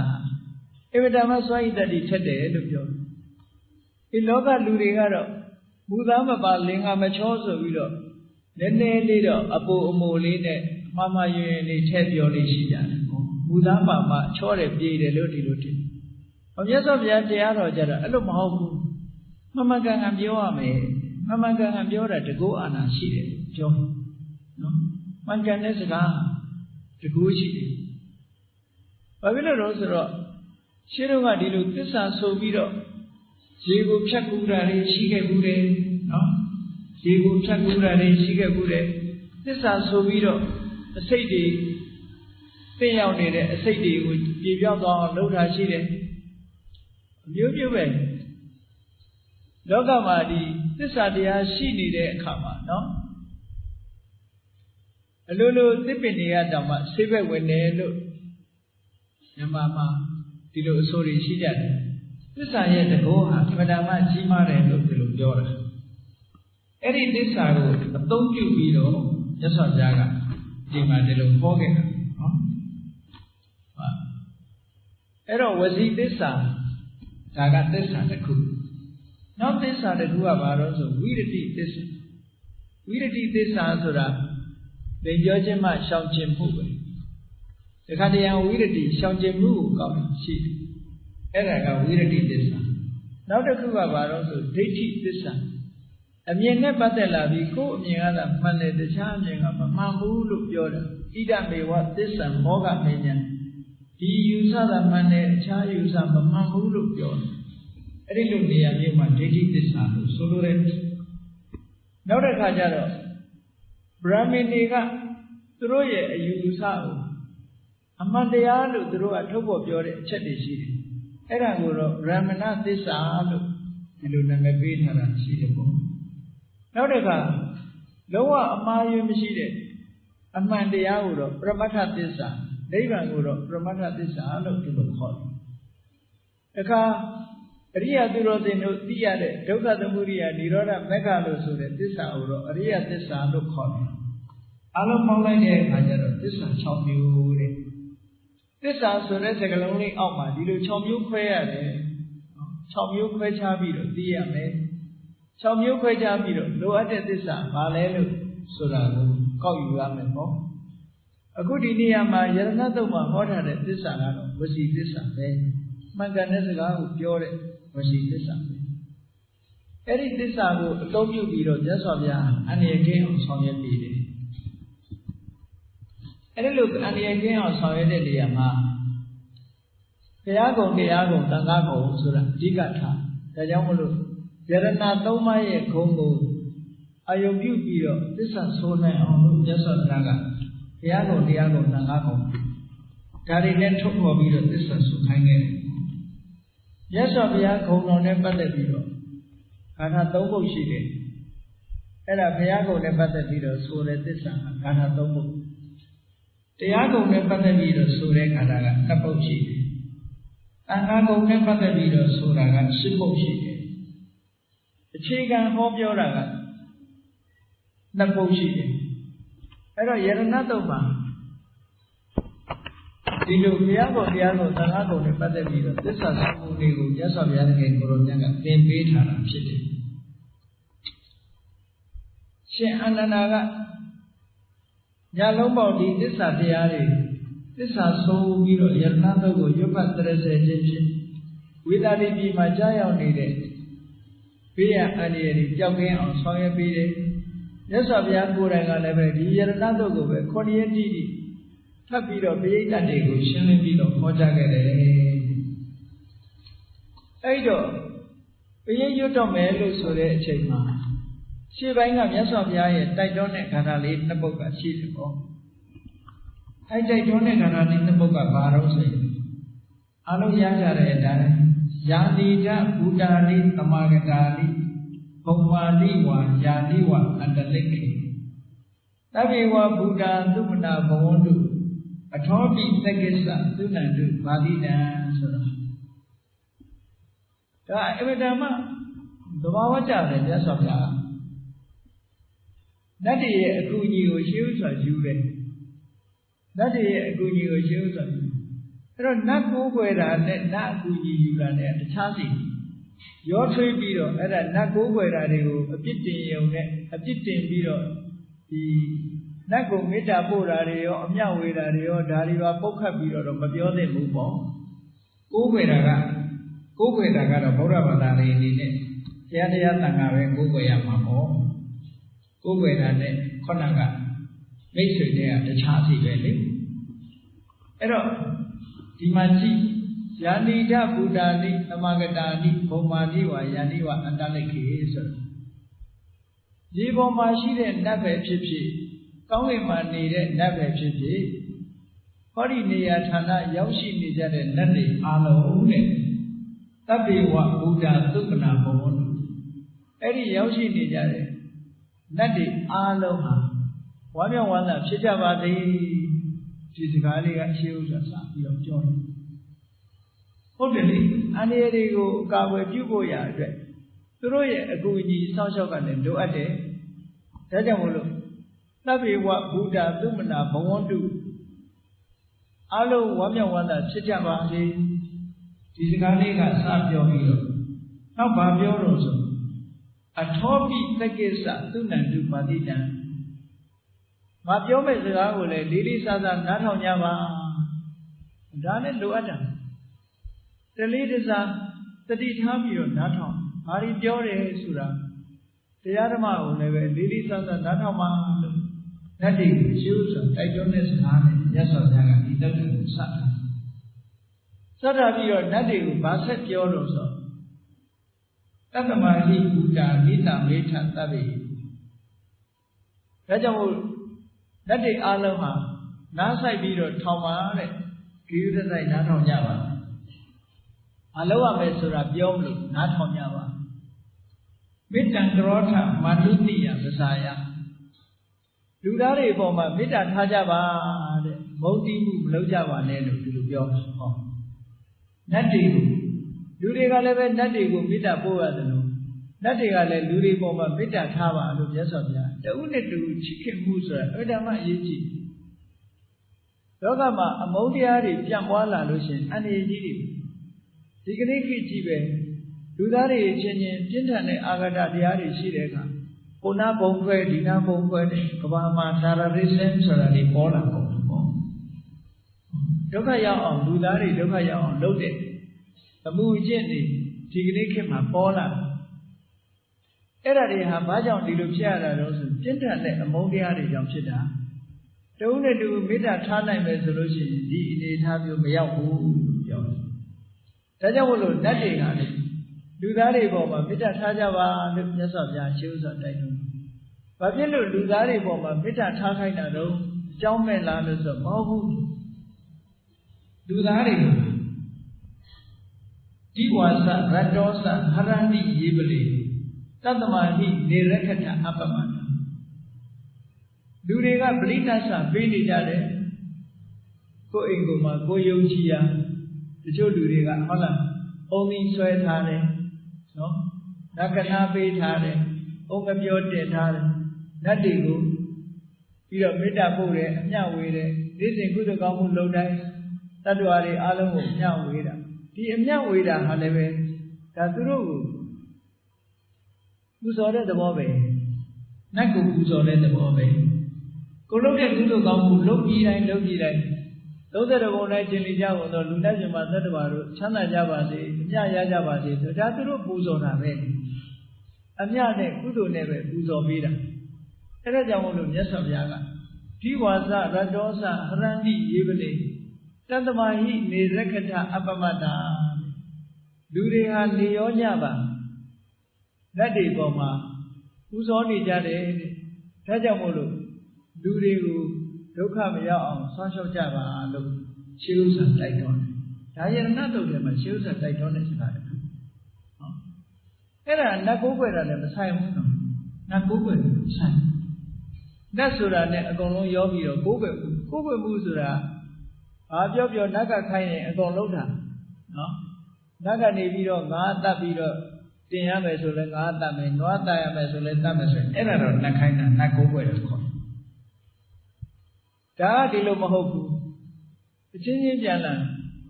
[SPEAKER 1] အဝိဓမ္မစွမ်းရည်တတိထက်တယ်လို့ပြောတယ်ဒီလောကလူတွေကတော့မူသားမပါလင်္ကာမချောဆိုပြီးတော့နည်းနည်းလေးတော့အပူအမိုလေးနဲ့မှားမှားယွင်းယွင်းလေးထည့်ပြောလေးရှိကြတယ်မူသားပါမှချောတယ်ပြေးတယ်လို့ဒီလိုတင်မြတ်စွာဘုရားတရားတော်ကြတော့အဲ့လိုမဟုတ်ဘူးမှန်မှန်ကန်ကန်ပြောရမယ်မှန်မှန်ကန်ကန်ပြောတာတကောအာနာရှိတယ်ပြောနော်မှန်ကန်တဲ့စကားတကူရှိတယ်ဘာဖြစ်လို့လဲဆိုတော့ရှင်းတော့ကဒီလိုသစ္စာဆိုပြီးတော့ရေကိုဖြတ်ကူတာတွေရှိခဲ့ဘူးတယ်နော်ရေကိုဖြတ်ကူတာတွေရှိခဲ့ဘူးတယ်သစ္စာဆိုပြီးတော့အစိတ်တွေသိရောက်နေတဲ့အစိတ်တွေကိုပြေပြောက်သွားအောင်လုပ်တာရှိတယ်အမျိုးမျိုးပဲလောကမှာဒီသစ္စာတရားရှိနေတဲ့အခါမှာနော်အလိုလိုသစ်ပင်တွေကတောင်မှဆေးဘက်ဝင်တယ်လို့မြန်မာမှာဒီလိုအဆိုတွေရှိကြတယ်သစ္စာရဲ့တကောဟာအမှန်တမ်းကြီးမားတယ်လို့ဒီလိုပြောတာအဲ့ဒီသစ္စာကိုအသုံးပြုပြီးတော့မြတ်စွာဘုရားကဒီမှာဒီလိုဟောခဲ့တာနော်အဲ့တော့ဝစီသစ္စာဒါကသစ္စာတစ်ခုနောက်သစ္စာတစ်ခုကဘာလို့ဆိုဝိရတိသစ္စာဝိရတိသစ္စာဆိုတာသင်ပြောခြင်းမှရှောင်ကျင်မှုပဲတခါတရံဝိရတိရှောင်ကျင်မှုကိုကောက်ရှိတယ်အဲ့ဒါကဝိရတိသစ္စာနောက်တစ်ခုကဘာလို့ဆိုဒိဋ္ဌိသစ္စာအမြင်နဲ့ပတ်သက်လာပြီးကိုယ်အမြင်ကသာမှန်တယ်တခြားအမြင်ကမမှန်ဘူးလို့ပြောတယ်ဣဒမေဝသစ္စာမောဟမဉ္ဇဉ်ဒီယူဆတာမှန်တယ်အခြားယူဆမမှန်ဘူးလို့ပြောတယ်အဲ့ဒီလိုနေရာမျိုးမှာဒိဋ္ဌိသစ္စာလို့ဆိုလိုတယ်နောက်တစ်ခါကျတော့ဗြဟ္မဏတွေကသူတို့ရဲ့အယူဆကိုအမှန်တရားလို့သူတို့ကထုတ်ဖော်ပြောတဲ့အချက်တွေရှိတယ်အဲ့ဒါကိုတော့ဗြဟ္မဏသစ္စာလို့ဒီလိုနာမည်ပေးထားတာရှိတယ်ပေါ့နောက်တစ်ခါလုံးဝအမှားယွင်းမရှိတဲ့အမှန်တရားကိုတော့ပရမတ္ထသစ္စာနိဗ္ဗာန်ကိုတော့ပရမတ္ထသစ္စာလို့ဒီလိုခေါ်တယ်တခါအရိယသူတော်စင်တို့သိရတဲ့ဒုက္ခသမုဒိယនិရောဓမက္ခလို့ဆိုတဲ့သစ္စာကိုတော့အရိယသစ္စာလို့ခေါ်တယ်အလုံးပေါင်းလိုက်တဲ့အခါကျတော့သစ္စာ6မျိုးတဲ့သစ္စာဆိုတဲ့စကားလုံးလေးအောက်မှာဒီလို6မျိုးခွဲရတယ်6မျိုးခွဲခြားပြီးတော့သိရမယ်6မျိုးခွဲခြားပြီးတော့လိုအပ်တဲ့သစ္စာဘာလဲလို့ဆိုတာကိုကောက်ယူရမယ်ပေါ့ အခုဒီနေရာမှာယရဏတုတ်မှာဟောထားတဲ့သစ္စာကတော့ဝစီသစ္စာပဲမှန်ကန်တဲ့စကားကိုပြောတဲ့ဝစီသစ္စာပဲအဲ့ဒီသစ္စာကိုအသုံးပြုပြီးတော့မြတ်စွာဘုရားအန္တရာယ်ကင်းအောင်ဆောင်ရွက်ပေးတယ်အဲ့ဒီလိုအန္တရာယ်ကင်းအောင်ဆောင်ရွက်တဲ့နေရာမှာတရားကုံတရားကုံသံဃာကုံဆိုတာအဓိကထားဒါကြောင့်မလို့ယရဏသုံးပါးရဲ့ဂုဏ်ကိုအာယုံပြုပြီးတော့သစ္စာဆိုးနိုင်အောင်လို့မြတ်စွာဘုရားကတရားကုံတရားကုံသံဃာကုံဒါတွေနဲ့ထုတ်ဖော်ပြီးတော့သစ္စာဆိုခိုင်းခဲ့တယ်မြတ်စွာဘုရားဂုဏ်တော်နဲ့ပတ်သက်ပြီးတော့ဂါထာ၃ပုဒ်ရှိတယ်အဲ့ဒါဘုရားကုံနဲ့ပတ်သက်ပြီးတော့ဆိုတဲ့သစ္စာဂါထာ၃ပုဒ်တရားကုံနဲ့ပတ်သက်ပြီးတော့ဆိုတဲ့ဂါထာက၂ပုဒ်ရှိတယ်သံဃာကုံနဲ့ပတ်သက်ပြီးတော့ဆိုတာက၈ပုဒ်ရှိတယ်အခြေခံဟောပြောတာက၂ပုဒ်ရှိတယ်အဲ့တော့ယရဏတုတ်မှာဒီလိုဘုရားကုံတရားကုံသံဃာကုံနဲ့ပတ်သက်ပြီးတော့သစ္စာစံမှုတွေကိုမြတ်စွာဘုရားသခင်ကိုရောမြတ်ကသင်ပေးထားတာဖြစ်တယ်ရှင်အာနန္ဒာကညာလုံးပေါက်ဒီသစ္စာတရားတွေသစ္စာဆုံးပြီးတော့ယရဏတုတ်ကိုရွတ်ပတ်တရစေခြင်းဖြင့်ဝိသတိပြည်မှာကြားရောက်နေတဲ့ဘေးရန်အန္တရာယ်တွေပျောက်ကင်းအောင်ဆောင်ရွက်ပေးတယ်မြတ်စွာဘုရားကိုယ်တိုင်ကလည်းပဲဒီယရဏတုတ်ကိုပဲ9ရက်တိတိထပ်ပြီးတော့ပရိသတ်တွေကိုရှင်းလင်းပြီးတော့ဟောကြားခဲ့တယ်အဲ့တော့ပရိရွတ်တော့မယ်လို့ဆိုတဲ့အချိန်မှာရှေ့ပိုင်းကမြတ်စွာဘုရားရဲ့တိုက်တွန်းတဲ့ခန္ဓာလေးနှစ်ပုဒ်ကရှိတယ်ပေါ့အဲ့တိုက်တွန်းတဲ့ခန္ဓာလေးနှစ်ပုဒ်ကဘာလို့ဆိုရင်အလုံးရကြတဲ့အတိုင်းယာတိတဘူတာလိသမာဂတာလိဘုံမာလိဝါယာတိဝအန္တလိခေသဗ္ဗေဝဘူတာသုမနာဘဝန္တုအထောပိသက္ကိစ္စသုဏန္တုမာတိတံဆိုတာဒါအမတမသဘာဝကျတယ်မြတ်စွာဘုရားနတ်တွေရဲ့အကူအညီကိုရှေးဥစွာယူတယ်နတ်တွေရဲ့အကူအညီကိုရှေးဥစွာယူအဲ့တော့နတ်ကိုးကွယ်တာနဲ့နတ်အကူအညီယူတာနဲ့တခြားစီရောထွေးပြီးတော့အဲ့ဒါနတ်ကိုးကွယ်တာတွေကိုအပြစ်တင်ရုံနဲ့အပြစ်တင်ပြီးတော့ဒီနတ်ကိုမေတ္တာပို့တာတွေရောအမျှဝေတာတွေရောဒါတွေပါပုတ်ခတ်ပြီးတော့မပြောသင့်ဘူးပေါ့ကိုးကွယ်တာကတော့ဗုဒ္ဓဘာသာတွေအနေနဲ့တရားတရားသံဃာပဲကိုးကွယ်ရမှာပေါ့ကိုးကွယ်တာနဲ့ခုနကမိတ်ဆွေတွေကတခြားစီပဲလေအဲ့တော့ဒီမှာကြည့်ယာနိဒဘူတာနိသမဂတာနိဘုံမာနိဝါယာနိဝအန္တလိခေဆိုဒီပေါ်မှာရှိတဲ့နတ်ပဲဖြစ်ဖြစ်ကောင်းကင်မှာနေတဲ့နတ်ပဲဖြစ်ဖြစ်ဟောဒီနေရာဌာနရောက်ရှိနေကြတဲ့နတ်တွေအားလုံးနဲ့သဗ္ဗေဝဘုဒ္ဓသုပနာဘဝန္တုအဲ့ဒီရောက်ရှိနေကြတဲ့နတ်တွေအားလုံးဟာဝမ်းမြောက်ဝမ်းသာဖြစ်ကြပါစေဒီစကားလေးကအရှိဥစွာစပြီးတော့ပြောတယ်ဟုတ်တယ်လေအန္တရာယ်တွေကိုအကာအကွယ်ပြုဖို့ရအတွက်သူတို့ရဲ့အကူအညီစောင့်ရှောက်ကလည်းလိုအပ်တယ်ဒါကြောင့်မို့လို့သဗ္ဗေဝဘုဒ္ဓသုမနာဘဝန္တုအလုံးဝမ်းမြောက်ဝမ်းသာဖြစ်ကြပါစေဒီစကားလေးကစပြောပြီးတော့နောက်ဘာပြောလို့ဆိုအထောပိသက္ကိစ္စသုဏန္တုမာတိတံငါပြောမယ့်စကားကိုလည်းလေးလေးစားစားနားထောင်ကြပါဒါနဲ့လိုအပ်တာတလေးတစားတတိထားပြီးတော့နားထောင်ဘာတွေပြောတယ်ဆိုတာတရားဓမ္မကိုလည်းပဲလေးလေးစားစားနားထောင်ပါလို့ဓာတ်တွေကိုရှင်းဥစွာတိုက်တွန်းတဲ့စကားနဲ့မြတ်စွာဘုရားကဒီတုတ်ကိုစတာပြီးတော့ဓာတ်တွေကိုဗာဆက်ပြောလို့ဆိုတတ္တမဟိဘူတာနိတမေထသဗ္ဗေဒါကြောင့်မို့ဓာတ်တွေအားလုံးဟာနားဆိုင်ပြီးတော့ထောင်ပါတဲ့ဂိယုတဆိုင်နားထောင်ကြပါအလုံးရမယ်ဆိုတာပြောမလို့နားထောင်ကြပါမေတ္တံကရောထမာနုတိယပဇာယလူသားတွေအပေါ်မှာမေတ္တာထားကြပါတဲ့မုန်းတီးမှုမလုပ်ကြပါနဲ့လို့ဒီလိုပြောဟောနတ်တွေကိုလူတွေကလည်းပဲနတ်တွေကိုမေတ္တာပို့ရတယ်လို့နတ်တွေကလည်းလူတွေပေါ်မှာမေတ္တာထားပါလို့မြတ်စွာဘုရားတဦးနဲ့တူချစ်ခင်မှုဆိုတာအဓမ္မအရေးကြီးလောကမှာအမုန်းတရားတွေပြန့်ပွားလာလို့ရှိရင်အန္တရာယ်ကြီးတွေဒီကနေ့ခေတ်ကြီးပဲလူသားတွေချင်းချင်းပြင်းထန်တဲ့အာဃာတတရားတွေရှိတဲ့အခါဟိုနာဘုံခွဲဒီနာဘုံခွဲတဲ့ကဘာမှာ terrorism ဆိုတာတွေပေါ်လာကုန်တယ်ပေါ့ ဒုက္ခရောက်အောင်လူသားတွေဒုက္ခရောက်အောင်လုပ်တဲ့အမှုအကျင့်တွေဒီကနေ့ခေတ်မှာပေါ်လာအဲ့ဒါတွေဟာဘာကြောင့်ဒီလိုဖြစ်ရတာလဲဆိုပြင်းထန်တဲ့အမုန်းတရားတွေကြောင့်ဖြစ်တာတဦးနဲ့တူမေတ္တာထားနိုင်မယ်ဆိုလို့ရှိရင်ဒီအနေထားမျိုးမရောက်ဘူးပြောတယ်ဒါကြောင့်မို့လို့ဓာတ်တွေကလည်းလူသားတွေပေါ်မှာမေတ္တာထားကြပါလို့မြတ်စွာဘုရားရှင်းဥစွာတိုက်တွန်းဘာဖြစ်လို့လူသားတွေပေါ်မှာမေတ္တာထားခိုင်းတာတော့အကြောင်းမဲ့လားလို့ဆိုမဟုတ်ဘူးလူသားတွေဒီဝါစရတ္တောစဟရန္တိယေပလေတတ္တမဟိနေရခထအပမတလူတွေကပရိသတ်ဆာပေးနေကြတယ်ကိုယ်အိမ်ကိုမှကိုယုံကြည်ရတချို့လူတွေကဟုတ်လားအုံသီးဆွဲထားတယ်နော်နဂနာပေးထားတယ်အုံကပြောတင်ထားတယ်နတ်တွေကိုပြီးတော့မေတ္တာပို့တယ်အမျှဝေတယ်နေ့စဉ်ကုသိုလ်ကောင်းမှုလုပ်တိုင်းတတ္တဝါတွေအားလုံးကိုအမျှဝေတာဒီအမျှဝေတာဟာလည်းပဲဒါသူတို့ကိုပူဇော်တဲ့သဘောပဲနတ်ကိုပူဇော်တဲ့သဘောပဲကိုလုပ်တဲ့ကုသိုလ်ကောင်းမှုလုပ်ပြီးတိုင်း30ဘုံတိုင်းကျင်လီကြကုန်သောလူနဲ့ရှင်မသတ္တဝါတို့ချမ်းသာကြပါစေအမျှရကြပါစေဆိုဒါသူတို့ပူဇော်တာပဲအမျှနဲ့ကုသိုလ်နဲ့ပဲပူဇော်ပေးတာအဲ့ဒါကြောင့်မို့လို့မြတ်စွာဘုရားကဒီဝါစရတ္တောစဟရန္တိယေပလေတတ္တမဟိနေရခထအပမတ္တာလူတွေဟာနေရောညပါလက်တွေပေါ်မှာပူဇော်နေကြတယ်ဒါကြောင့်မို့လို့လူတွေကိုဒုက္ခမရောက်အောင်ဆွမ်းလျှောက်ကြပါလို့ရှင်းဥစွာတိုက်တွန်းတယ်ဒါယရဏတုတ်ထဲမှာရှင်းဥစွာတိုက်တွန်းတဲ့စကားတခုဟုတ်အဲ့ဒါနတ်ကိုးကွယ်တာလည်းမဆိုင်ဘူးနော်နတ်ကိုးကွယ်တယ်မဆိုင်နတ်ဆိုတာနဲ့အကုန်လုံးရောပြီးတော့ကိုးကွယ်မှုဆိုတာဘာပြောနတ်ကခိုင်းရင်အကုန်လုံးတာနော်နတ်ကနေပြီးတော့ငါတတ်ပြီးတော့တင်ရမယ်ဆိုလဲငါတတ်မယ်နွားတတ်ရမယ်ဆိုလဲတတ်မယ်ဆိုရင်အဲ့ဒါတော့နတ်ခိုင်းတာနတ်ကိုးကွယ်တယ်ခေါ်ဒါဒီလိုမဟုတ်ဘူးအချင်းချင်းပြန်လာ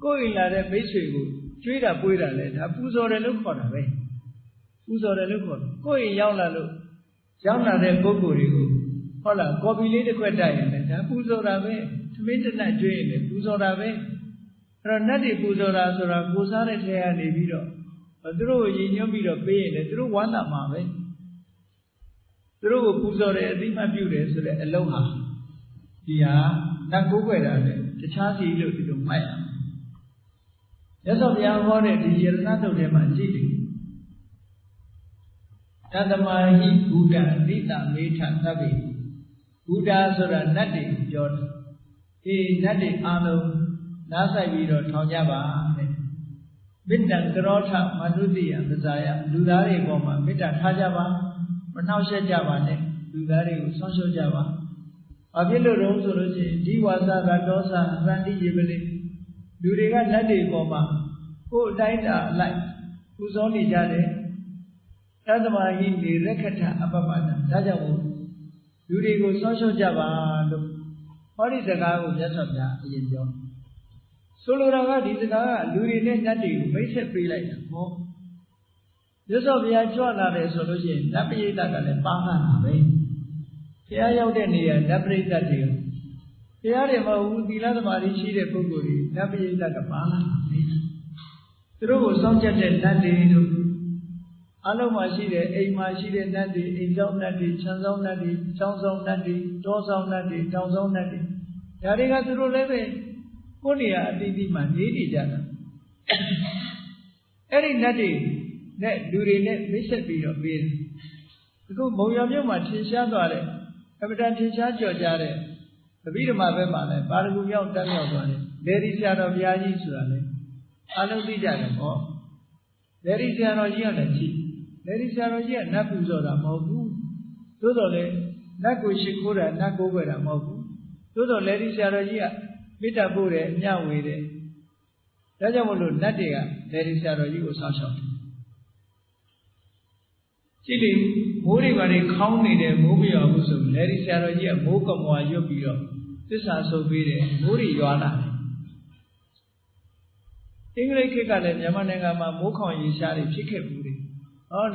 [SPEAKER 1] ကိုယ်အိမ်လာတဲ့မိတ်ဆွေကိုကျွေးတာပွေးတာလဲဒါပူဇော်တယ်လို့ခေါ်တာပဲပူဇော်တယ်လို့ခေါ်တယ်ကိုယ်အိမ်ရောက်လာလို့ရောက်လာတဲ့ပုဂ္ဂိုလ်တွေကိုဟုတ်လားကော်ပီလေးတစ်ခွက်တိုက်ရင်လည်းဒါပူဇော်တာပဲသမင်းတစ်နက်ကျွေးရင်လည်းပူဇော်တာပဲအဲ့တော့နတ်တွေပူဇော်တာဆိုတာကိုစားတဲ့ထဲကနေပြီးတော့သူတို့ကိုရည်ညွှန်းပြီးတော့ပေးရင်လည်းသူတို့ဝမ်းသာမှာပဲသူတို့ကိုပူဇော်တယ်အသိမှတ်ပြုတယ်ဆိုတဲ့အလုံးဟာဒီဟာနတ်ကိုးကွယ်တာလေတခြားစီလို့ဒီလိုမှတ်ရမယ်။မြတ်စွာဘုရားဟောတဲ့ဒီယရဏတုတ်ထဲမှာကြည့်တယ်။တတ္တမဟိဘုဒ္ဓနိတမေထသဗ္ဗေဘုဒ္ဓဆိုတာနတ်တွေပြောတယ်။အေးနတ်တွေအားလုံးနားဆိုင်ပြီးတော့ထောင်ကြပါတဲ့။မေတ္တံကရောထမနုတိယပဇာယလူသားတွေပေါ်မှာမေတ္တာထားကြပါမနှောက်ယှက်ကြပါနဲ့လူသားတွေကိုဆောင်းလျှော့ကြပါဘာဖြစ်လို့တော့ဆိုလို့ရှိရင်ဒီဝါစာကတောစာရန္တိယေပလေလူတွေကလက်တွေပေါ်မှာကိုယ်အတိုင်းတာအလိုက်ပူဇော်နေကြတယ်တတ္တမဟိနေရခထအပမတ္တဒါကြောင့်မို့လူတွေကိုဆောင်းလျှော့ကြပါလို့ဟောဒီစကားကိုမြတ်စွာဘုရားအရင်ပြောဆိုလိုတာကဒီစကားကလူတွေနဲ့နတ်တွေကိုမိတ်ဆက်ပေးလိုက်တာဟောမြတ်စွာဘုရားကြွလာတယ်ဆိုလို့ရှိရင်နတ်ပရိသတ်ကလည်းပါးလာတာပဲဘုရားရောက်တဲ့နေရာနတ်ပရိသတ်တွေဘုရားတွေမဟုတ်ဘူးသီလသမာဓိရှိတဲ့ပုဂ္ဂိုလ်တွေနတ်ပရိသတ်ကပါလာတယ်သူတို့ကိုစောင့်ကြတဲ့နတ်တွေတို့အလုံးမှာရှိတဲ့အိမ်မှာရှိတဲ့နတ်တွေအိမ်ဆောင်နတ်တွေခြံဆောင်နတ်တွေချောင်းဆောင်နတ်တွေတောဆောင်နတ်တွေတောင်ဆောင်နတ်တွေဒါတွေကသူတို့လည်းပဲကိုယ်နေရာအတိအကျမှနေနေကြတာအဲ့ဒီနတ်တွေနဲ့လူတွေနဲ့မိတ်ဆက်ပြီးတော့ပေးတယ်အခုမုံရမြို့မှာထင်ရှားသွားတဲ့အပဒံထင်ရှားကြော်ကြတဲ့တပိဓမ္မာဘက်မှာလည်းပါရဂူမြောက်တက်မြောက်သွားတယ်လေဒီဆရာတော်ဘုရားကြီးဆိုတာလေအလုံးသိကြတယ်ဟောလေဒီဆရာတော်ကြီးကလည်းကြည့်လေဒီဆရာတော်ကြီးကနတ်ပူဇော်တာမဟုတ်ဘူးသို့တော်လည်းနတ်ကိုရှိခိုးတာနတ်ကိုးကွယ်တာမဟုတ်ဘူးသို့တော်လေဒီဆရာတော်ကြီးကမေတ္တာပို့တယ်အမျှဝေတယ်ဒါကြောင့်မလို့နတ်တွေကလေဒီဆရာတော်ကြီးကိုဆောက်ရှောက်တယ်ကြည့်လေမိုးတွေပါနေခေါင်းနေတဲ့မိုးမရွာဘူးဆိုလေဒီဆရာတော်ကြီးကမိုးကမွာရွတ်ပြီးတော့သစ္စာဆိုပေးတယ်မိုးတွေရွာလာတယ်အင်္ဂလိပ်ခေတ်ကလည်းမြန်မာနိုင်ငံမှာမိုးခေါင်ရေရှားတွေဖြစ်ခဲ့ဘူးလေ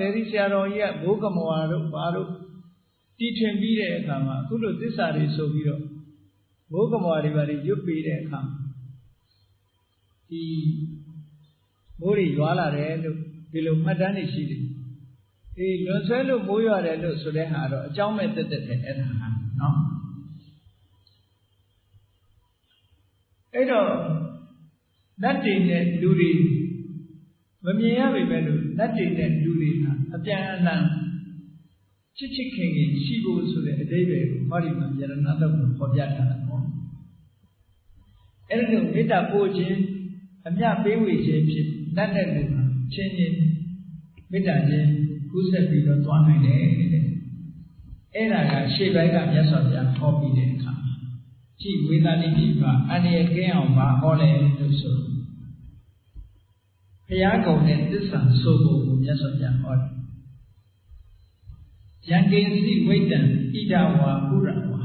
[SPEAKER 1] လေဒီဆရာတော်ကြီးကမိုးကမွာတို့ဘာတို့တီထွင်ပြီးတဲ့အခါမှာအခုလိုသစ္စာတွေဆိုပြီးတော့မိုးကမွာတွေပါရွတ်ပေးတဲ့အခါ မိုးတွေရွာလာတယ်လို့ဒီလိုမှတ်တမ်းတွေရှိတယ်လွန်ဆွဲလို့မိုးရွာတယ်လို့ဆိုတဲ့ဟာတော့အကြောင်းမဲ့တက်တဲ့အဲ့ဒါဟာနော်အဲ့တော့နတ်တွေနဲ့လူတွေမမြင်ရပေမဲ့လို့နတ်တွေနဲ့လူတွေဟာအပြန်အလှန်ချစ်ချစ်ခင်ခင်ရှိဖို့ဆိုတဲ့အဓိပ္ပာယ်ကိုဟောဒီမှာယရဏသုတ်ကိုဖော်ပြထားတာပေါ့အဲ့ဒီလိုမေတ္တာပို့ခြင်းအမြပေးဝေခြင်းဖြင့်နတ်နဲ့လူဟာချင်းချင်းမေတ္တာချင်းကူးဆက်ပြီးတော့သွားနိုင်တယ်တဲ့အဲ့ဒါကရှေ့ပိုင်းကမြတ်စွာဘုရားဟောပြီးတဲ့အခါကြည့်ဝေဒနာတိပြပါအန္တရာယ်ကင်းအောင်ပါဟောလဲလို့ဆိုဘုရားကုံနဲ့သစ္စာဆိုဖို့ကိုမြတ်စွာဘုရားဟောတယ်ယံကိစီဝိတ္တံဣဒဝါပုရဝါ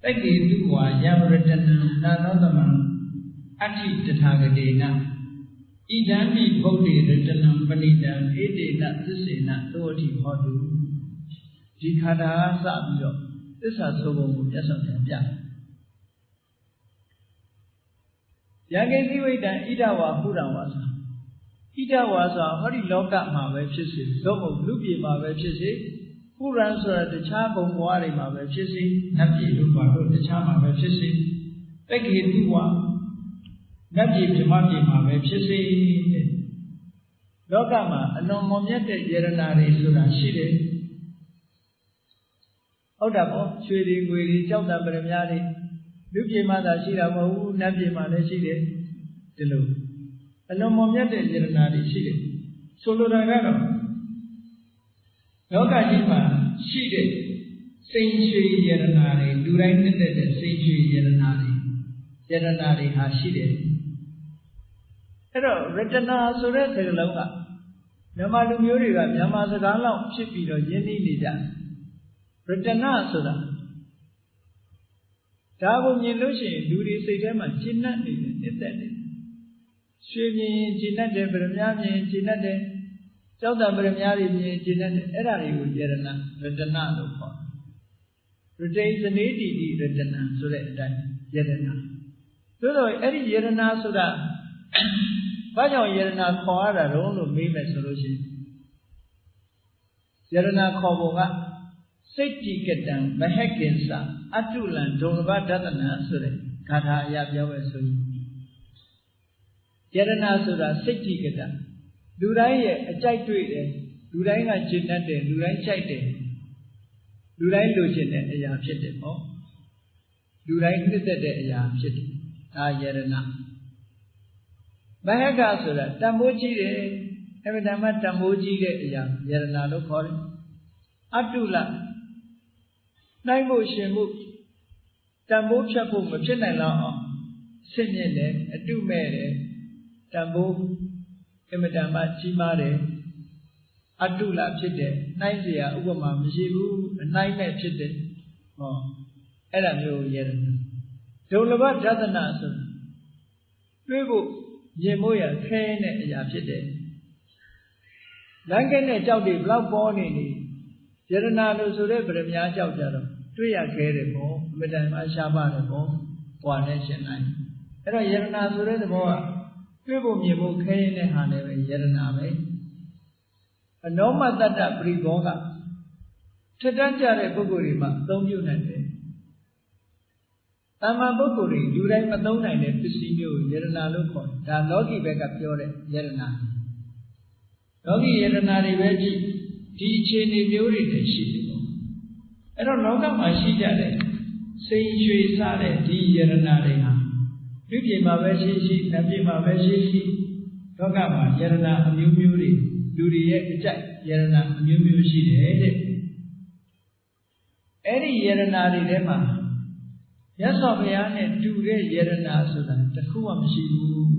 [SPEAKER 1] တက္ကေတုဝါယံရတနံနာနောသမံအဋ္ဌိတထာဂတေနဣဒံမိဗုဒ္ဓေရတနံပဏိတံဧတေနသစ္စေနသောတိဟောတုဒီခါတာစပြီးတော့သစ္စာဆိုဖို့ကိုမြတ်စွာဘုရားပြတယ်ယံကိစီဝိတ္တံဣဒဝါပုရဝါဆိုဣဒဝါဆိုဟောဒီလောကမှာပဲဖြစ်စေသို့မဟုတ်လူပြည်မှာပဲဖြစ်စေပုရံဆိုတာတခြားဘုံဘဝတွေမှာပဲဖြစ်စေနတ်ပြည်တို့ဘာလို့တခြားမှာပဲဖြစ်စေတက္ကေတုဝါနတ်ပြည်မြမပြည်မှာပဲဖြစ်စေတဲ့လောကမှာအလွန်မွန်မြတ်တဲ့ယရနာတွေဆိုတာရှိတယ်ဟုတ်တာပေါ့ရွှေတွေငွေတွေကြောက်တာပရမများတွေလူပြည်မှာသာရှိတာမဟုတ်ဘူးနတ်ပြည်မှာလည်းရှိတယ်ဒီလိုအလွန်မွန်မြတ်တဲ့ယရနာတွေရှိတယ်ဆိုလိုတာကတော့လောကကြီးမှာရှိတဲ့စိန်ရွှေယရနာတွေလူတိုင်းနှစ်သက်တဲ့စိန်ရွှေယရနာတွေဟာရှိတယ်အဲ့တော့ရတနာဆိုတဲ့စကားလုံးကမြန်မာလူမျိုးတွေကမြန်မာစကားလောက်ဖြစ်ပြီးတော့ယဉ်နီးနေကြရတနာဆိုတာဒါကိုမြင်လို့ရှိရင်လူတွေစိတ်ထဲမှာရှင်းနှံ့နေတယ်နှစ်သက်တယ်ရွှေမြင်ရှင်းနှံ့တယ်ဗရမများမြင်ရှင်းနှံ့တယ်ကြောက်တာဗရမများတွေမြင်ရှင်းနှံ့တယ်အဲ့ဒါတွေကိုယရတနာလို့ခေါ်တယ်ရတိဇနေတိတိရတနာဆိုတဲ့အတိုင်းယရနာသို့တော့အဲ့ဒီယရနာဆိုတာဘာကြောင့်ယရနာခေါ်ရတာတော့လို့မေးမယ်ဆိုလို့ရှိရင်ယရနာခေါ်ပုံကစိတ်တိကတံမဟက္ကိဉ္စအတုလံဒုံလဘဒသနာဆိုတဲ့ဂါထာအရာပြောပဲဆိုရင်ယရနာဆိုတာစိတ်တိကတံလူတိုင်းရဲ့အကြိုက်တွေ့တယ်လူတိုင်းကရှင်းတတ်တယ်လူတိုင်းကြိုက်တယ်လူတိုင်းလိုချင်တဲ့အရာဖြစ်တယ်ပေါ့လူတိုင်းနှစ်သက်တဲ့အရာဖြစ်တယ်ဒါယရနာမဟက္ခဆိုတာတန်ဖိုးကြီးတယ်အမှန်တမ်းတန်ဖိုးကြီးတဲ့အရာယရနာလို့ခေါ်တယ်အတုလနိုင်ဖို့ရှင်မှုတန်ဖိုးဖြတ်ဖို့မဖြစ်နိုင်တော့အောင်ဆင့်မြင့်တယ်အတုမဲ့တယ်တန်ဖိုးအမှန်တမ်းကြီးမားတယ်အတုလဖြစ်တယ်နိုင်เสียဥပမာမရှိဘူးအနိုင်မဲ့ဖြစ်တယ်ဟောအဲ့ဒါမျိုးယရနာဒုလဘဒသနာဆိုတာတွေးဖို့မြင်ဖို့ရခဲတဲ့အရာဖြစ်တယ်လမ်းကဲနဲ့ကြောက်တွေဘလောက်ပေါ်နေနေယရနာလို့ဆိုတဲ့ဗရမများကြောက်ကြတော့တွေးရခဲတယ်ပေါ့အမတန်မှရှားပါတယ်ပေါ့ဟွာနဲ့ရှင်းလိုက်အဲ့တော့ယရနာဆိုတဲ့သဘောကတွေးဖို့မြင်ဖို့ခဲရတဲ့ဟာလည်းပဲယရနာပဲအနောမတ္တပရိဘောကထက်တန်းကြတဲ့ပုဂ္ဂိုလ်တွေမှာအသုံးပြုနိုင်တယ်တာမန်ပုဂ္ဂိုလ်တွေလူတိုင်းမသုံးနိုင်တဲ့ပစ္စည်းမျိုးယရနာလို့ခေါ်တယ်ဒါလောကီဘက်ကပြောတဲ့ယရနာလောကီယရနာတွေပဲကြည့်ဒီအခြေအနေမျိုးတွေလည်းရှိတယ်ပေါ့အဲ့တော့လောကမှာရှိကြတဲ့စိန်ရွှေစားတဲ့ဒီယရနာတွေဟာလူပြေမှာပဲရှိနတ်ပြေမှာပဲရှိလောကမှာယရနာအမျိုးမျိုးတွေလူတွေရဲ့အကြိုက်ယရနာအမျိုးမျိုးရှိတယ်တဲ့အဲ့ဒီယရနာတွေထဲမှာမြတ်စွာဘုရားနဲ့တူတဲ့ယရနာဆိုတာတခုမှမရှိဘူး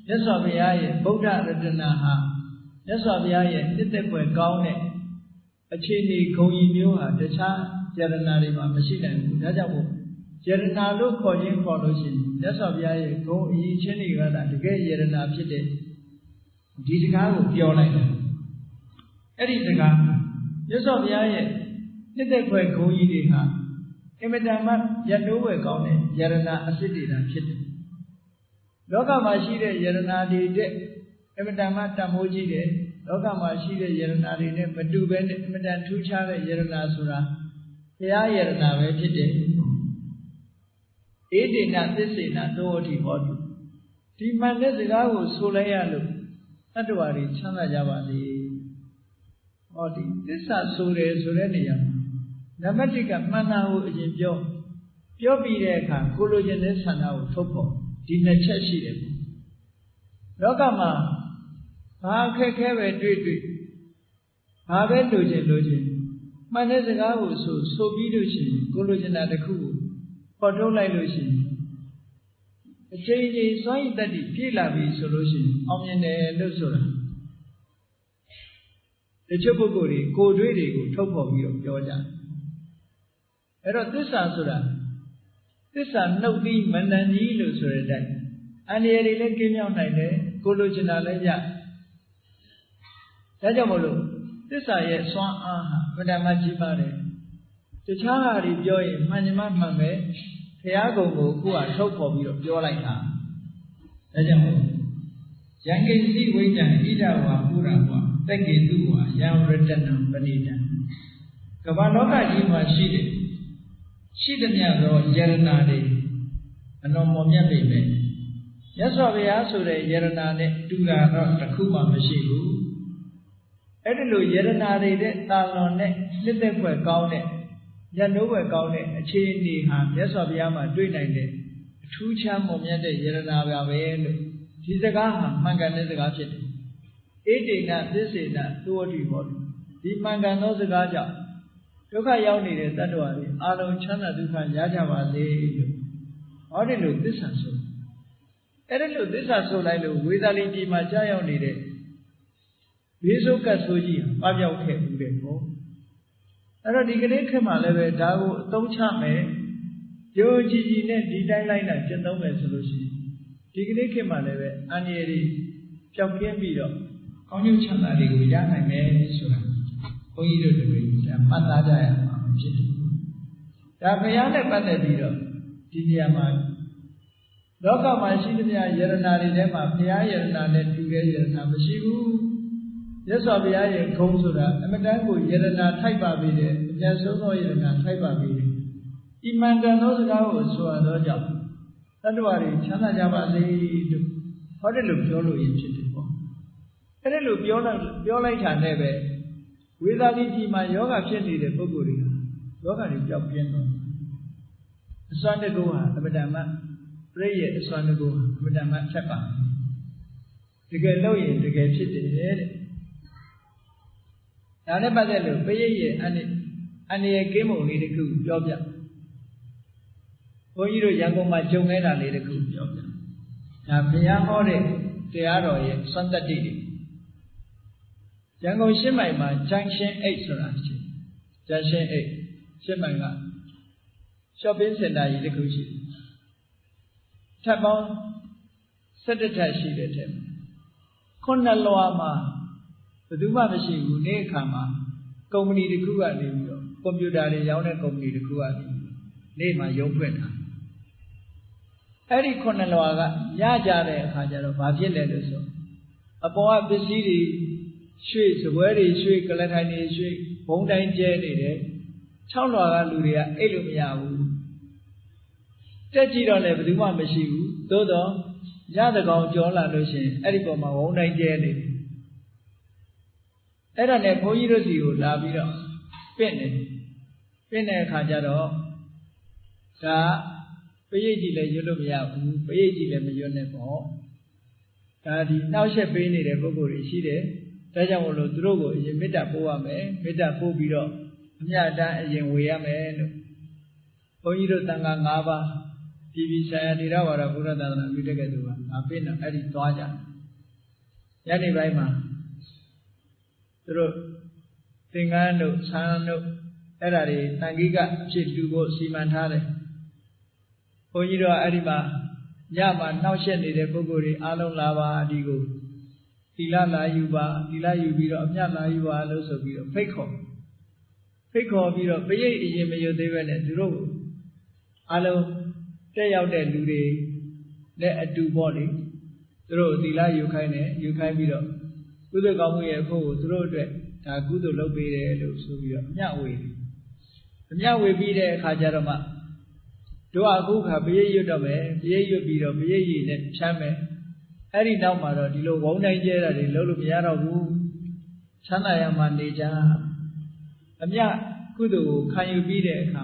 [SPEAKER 1] မြတ်စွာဘုရားရဲ့ဗုဒ္ဓရတနာဟာမြတ်စွာဘုရားရဲ့နှစ်သက်ဖွယ်ကောင်းတဲ့အခြေအနေဂုဏ်ကြီးမျိုးဟာတခြားယရနာတွေမှာမရှိနိုင်ဘူးဒါကြောင့်မို့ယရနာလို့ခေါ်ရင်ခေါ်လို့ရှိရင်မြတ်စွာဘုရားရဲ့ဂုဏ်အရေးချင်းတွေကတကယ်ယရနာဖြစ်တဲ့ဒီစကားကိုပြောလိုက်တယ်အဲ့ဒီစကားမြတ်စွာဘုရားရဲ့နှစ်သက်ဖွယ်ဂုဏ်ကြီးတွေဟာအင်မတန်မှရတိုးဝယ်ကောင်းတဲ့ယရနာအစစ်တွေတာဖြစ်တယ် လောကမှာရှိတဲ့ယရနာတွေတဲ့အမတန်မှတန်ဖိုးကြီးတယ်လောကမှာရှိတဲ့ယရနာတွေနဲ့မတူဘဲနဲ့အမတန်ထူးခြားတဲ့ယရနာဆိုတာဘုရားယရနာပဲဖြစ်တယ်ဧတေနသစ္စေနသောတိဟောတုဒီမှန်တဲ့စကားကိုဆိုလိုက်ရလို့တတ္တဝါတွေချမ်းသာကြပါစေဟောဒီသစ္စာဆိုတယ်ဆိုတဲ့နေရာမှာနံပါတ်1ကမှန်တာကိုအရင်ပြောပြီးတဲ့အခါကိုလိုချင်တဲ့ဆန္ဒကိုထုတ်ဖို့ဒီနှစ်ချက်ရှိတယ်လောကမှာဘာအခက်ခဲပဲတွေ့ဘာပဲလိုချင်မှန်တဲ့စကားကိုဆိုပြီးလို့ရှိရင်ကိုလိုချင်တာတစ်ခုကိုပေါ်ထုတ်လိုက်လို့ရှိရင်အချိန်ကြီးစွမ်းရည်တတ်ပြီးပြည့်လာပြီဆိုလို့ရှိရင်အောင်မြင်တယ်လို့ဆိုတာတချို့ပုဂ္ဂိုလ်တွေကိုယ်တွေ့တွေကိုထုတ်ဖော်ပြီးတော့ပြောကြတယ်အဲ့တော့သစ္စာဆိုတာသစ္စာနှုတ်ပြီးမန္တန်ကြီးလို့ဆိုတဲ့အတိုင်းအန္တရာယ်တွေလည်းကင်းမြောက်နိုင်တယ်ကိုလိုချင်တာလည်းရဒါကြောင့်မို့လို့သစ္စာရဲ့စွမ်းအားဟာဗဒမကြီးပါတယ်တခြားဟာတွေပြောရင်မှန်ချင်မှမှန်ပဲဘုရားကုံကိုခုကထုတ်ဖော်ပြီးတော့ပြောလိုက်တာဒါကြောင့်မို့ယံကိစီဝိတံဣဒဝါပုရဝါတက္ကေတုဝါယံရတနံပဏိတံကမ္ဘာလောကကြီးမှာရှိသည်မြတ်သောယရနာတွေအလွန်မော်မြတ်ပေမဲ့မြတ်စွာဘုရားဆိုတဲ့ယရနာနဲ့တူတာတော့တစ်ခုမှမရှိဘူးအဲ့ဒီလိုယရနာတွေတဲ့တာလွန်နဲ့နှစ်သက်ွယ်ကောင်းတဲ့ညနိုးွယ်ကောင်းတဲ့အခြေအနေဟာမြတ်စွာဘုရားမှာတွေ့နိုင်တဲ့အထူးခြားမော်မြတ်တဲ့ယရနာပါပဲလို့ဒီစကားဟာမှန်ကန်တဲ့စကားဖြစ်တယ်ဧတေနသစ္စေနသောတိဟောတုဒီမှန်ကန်သောစကားကြောင့်ဒုက္ခရောက်နေတဲ့တ attva တွေအာလုံးချမ်းသာဒုက္ခရကြပါစေလို့ဟောဒီလိုသစ္စာဆိုအဲ့ဒီလိုသစ္စာဆိုလိုက်လို့ဝေသာလီပြည်မှာကြာရောက်နေတဲ့ဘေးဆိုးကတ်ဆိုးကြီးပပျောက်ခဲ့ဘူးတဲ့ဟောအဲ့တော့ဒီကနေ့ခေတ်မှာလည်းပဲဒါကိုအသုံးချမယ်ကြိုးကြည်ကြည်နဲ့ဒီတိုင်းလိုက်တာကျင့်သုံးမယ်ဆိုလို့ရှိရင်ဒီကနေ့ခေတ်မှာလည်းပဲအန္တရာယ်တွေပျောက်ကင်းပြီးတော့ကောင်းကျိုးချမ်းသာတွေကိုရနိုင်မယ်ဆိုတာဘုန်းကြီးတို့တွေမှတ်သားကြရမှာဖြစ်တယ်။ဒါဘုရားနဲ့ပတ်သက်ပြီးတော့ဒီနေရာမှာလောကမှာရှိသမျှယရနာတွေထဲမှာဘုရားယရနာနဲ့တူတဲ့ယရနာမရှိဘူး။မြတ်စွာဘုရားရဲ့ဂုဏ်ဆိုတာအမတန်ကိုယရနာထိုက်ပါပြီတဲ့။အမြတ်ဆုံးသောယရနာထိုက်ပါပြီတဲ့။ဤမှန်ကန်သောစကားကိုဆိုရသောကြောင့်တတ္တဝါတွေချမ်းသာကြပါစေလို့ဟောတယ်လို့ပြောလို့ရဖြစ်တယ်ပေါ့။အဲ့ဒါလို့ပြောလိုက်တာနဲ့ပဲဝေသာလီပြည်မှာယောဂဖြစ်နေတဲ့ပုဂ္ဂိုလ်တွေကယောဂတွေကြောက်ပြင်းတော့အစွမ်းတကူဟာအမတန်မှပြည့်ရဲ့အစွမ်းတကူဟာအမတန်မှဖြတ်ပါတကယ်လို့ရင်တကယ်ဖြစ်တယ်တဲ့ဒါနဲ့ပတ်သက်လို့ပြည့်ရဲ့အန္တရာယ်ကင်းပုံလေးတစ်ခုပြောပြဘုန်းကြီးတို့ရန်ကုန်မှာဂျုံနေတာလေးတစ်ခုပြောပြဒါဘုရားဟောတဲ့တရားတော်ရဲ့စွမ်းတတ္တိတွေရန်ကုန်ရှင်းမိုင်မှာဂျန်ရှင်း8ဆိုတာရှိဂျန်ရှင်း8ရှင်းမိုင်က shopping center ကြီးတစ်ခုရှိထပ်ပေါင်း17ထပ်ရှိတဲ့ထဲမှာခုနှစ်လွာမှာဘယ်သူမှမရှိဘူးနေ့အခါမှာကုမ္ပဏီတစ်ခုကနေပြီးတော့ကွန်ပျူတာတွေရောင်းတဲ့ကုမ္ပဏီတစ်ခုကနေနေ့မှာရုံးဖွင့်တာအဲ့ဒီခုနှစ်လွာကရကြတဲ့အခါကျတော့ဘာဖြစ်လဲလို့ဆိုအပေါ်ကပစ္စည်းတွေရွှေ့စပွဲတွေရွှေ့ကလထိုင်တွေရွှေ့ဘုံတိုင်းကျဲနေတယ်6လွာကလူတွေကအဲ့လိုမရဘူးတက်ကြည့်တော့လည်းဘယ်သူမှမရှိဘူးသို့တော့ရတဲ့ကောင်ကြောလာလို့ရှိရင်အဲ့ဒီပေါ်မှာဘုံတိုင်းကျဲနေတယ်အဲ့ဒါနဲ့ဘုန်းကြီးတို့စီကိုလာပြီးတော့ပြင့်တဲ့အခါကျတော့ဒါပရိတ်ကြီးလည်းရွတ်လို့မရဘူးပရိတ်ကြီးလည်းမရွတ်နဲ့ပေါ့ဒါဒီနှောက်ရက်ပေးနေတဲ့ပုဂ္ဂိုလ်တွေရှိတယ်ဒါကြောင့်မို့လို့သူတို့ကိုအရင်မေတ္တာပို့ရမယ်မေတ္တာပို့ပြီးတော့အမြတ်တမ်းအရင်ဝေရမယ်လို့ဘုန်းကြီးတို့တန်ခါ၅ပါးပြည်ပြည်ဆိုင်ရာထေရဝါဒဘုရားသာသနာပြုတဲ့ကဲသူကငါပြင့်တော့အဲ့ဒီသွားကြညနေပိုင်းမှာသူတို့သင်္ကန်းတို့ဆန်းတို့အဲ့ဒါတွေတန်ခိကဖြစ်လူဖို့စီမံထားတယ်ဘုန်းကြီးတို့ကအဲ့ဒီမှာညမှာနှောက်ရက်နေတဲ့ပုဂ္ဂိုလ်တွေအားလုံးလာပါဒီကိုသီလလာယူပါသီလယူပြီးတော့အမြတ်လာယူပါလို့ဆိုပြီးတော့ဖိတ်ခေါ်ပြီးတော့ပရိတ်အရင်မရွတ်သေးပဲနဲ့သူတို့အားလုံးတက်ရောက်တဲ့လူတွေ နဲ့အတူပေါ့လေသူတို့သီလယူခိုင်းတယ်ယူခိုင်းပြီးတော့ကုသိုလ်ကောင်းမှုရဲ့အဖို့ကိုသူတို့အတွက်ဒါကုသိုလ်လုပ်ပေးတယ်လို့ဆိုပြီးတော့အမျှဝေတယ်အမျှဝေပြီးတဲ့အခါကျတော့မှတို့အခုခါပရိတ်ရွတ်တော့မယ်ပရိတ်ရွတ်ပြီးတော့ပရိတ်ရည်နဲ့ဖြမ်းမယ်အဲ့ဒီနောက်မှာတော့ဒီလိုဝုန်းတိုင်းကျဲတာတွေလုပ်လို့မရတော့ဘူးချမ်းသာရမှနေကြအမျှကုသိုလ်ကိုခံယူပြီးတဲ့အခါ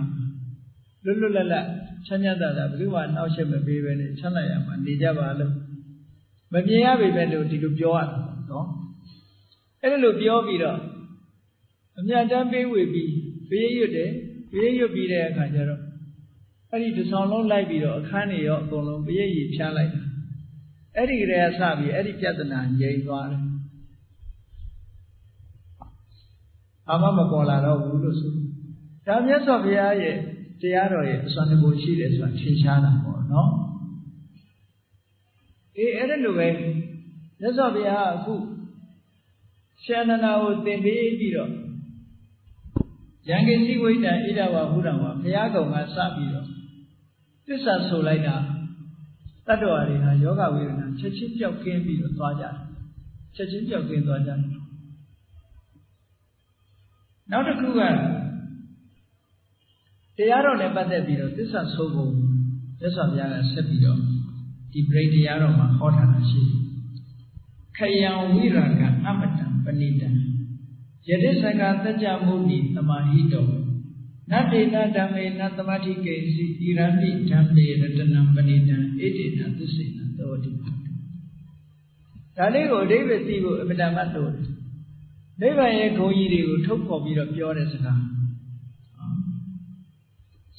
[SPEAKER 1] လွတ်လွတ်လပ်လပ်ချမ်းသာတာဘယ်သူမှနှောက်ယှက်မပေးဘဲနဲ့ချမ်းသာရမှနေကြပါလို့မမြင်ရပေမဲ့လို့ဒီလိုပြောရတာနော်အဲ့ဒါလိုပြောပြီးတော့အမြတ်တမ်းပေးဝေပြီးပရိတ်ရွတ်တယ်ပရိတ်ရွတ်ပြီးတဲ့အခါကျတော့အဲ့ဒီတစ်ဆောင်လုံးလိုက်ပြီးတော့အခန်းတွေရောအကုန်လုံးပရိတ်ရည်ဖြန်းလိုက်တာအဲ့ဒီကလေးကစပြီးအဲ့ဒီပြဿနာငြိမ်သွားတယ်အာမမပေါ်လာတော့ဘူးလို့ဆိုဒါမြတ်စွာဘုရားရဲ့တရားတော်ရဲ့အစွမ်းတကူရှိတယ်ဆိုတာထင်ရှားတာပေါ့နော်အဲ့ဒါလိုပဲမြတ်စွာဘုရားအခုရှန္ဒနာကိုသင်ပေးပြီးတော့ယံကိစီဝိတ္တဣဒဝဟုရံဝဘုရားကုံကစပြီးတော့သစ္စာဆိုလိုက်တာတတ္တဝါတွေဟာယောဂဝေဒနာချက်ချင်းပြောက်ကင်းပြီးတော့သွားကြတယ်ချက်ချင်းပြောက်ကင်းသွားကြတယ်နောက်တစ်ခုကတရားတော်နဲ့ပတ်သက်ပြီးတော့သစ္စာဆိုဖို့မြတ်စွာဘုရားကဆက်ပြီးတော့ဒီပရိတရားတော်မှာဟောထားတာရှိတယ်ခယံဝိရာကအမတံပဏိတံယတိသကသကြမုနိသမာဟိတောနတေနဓမ္မေနသမာဓိကေစီဣရတိဓမ္မေရတနံပဏိတံဣတိနသစ္စေနသောတိဒါလေးကိုအဓိပ္ပာယ်သိဖို့အမတန်မှတိုးတယ်နိဗ္ဗာန်ရဲ့ဂုဏ်ကြီးတွေကိုထုတ်ဖော်ပြီးတော့ပြောတဲ့စကား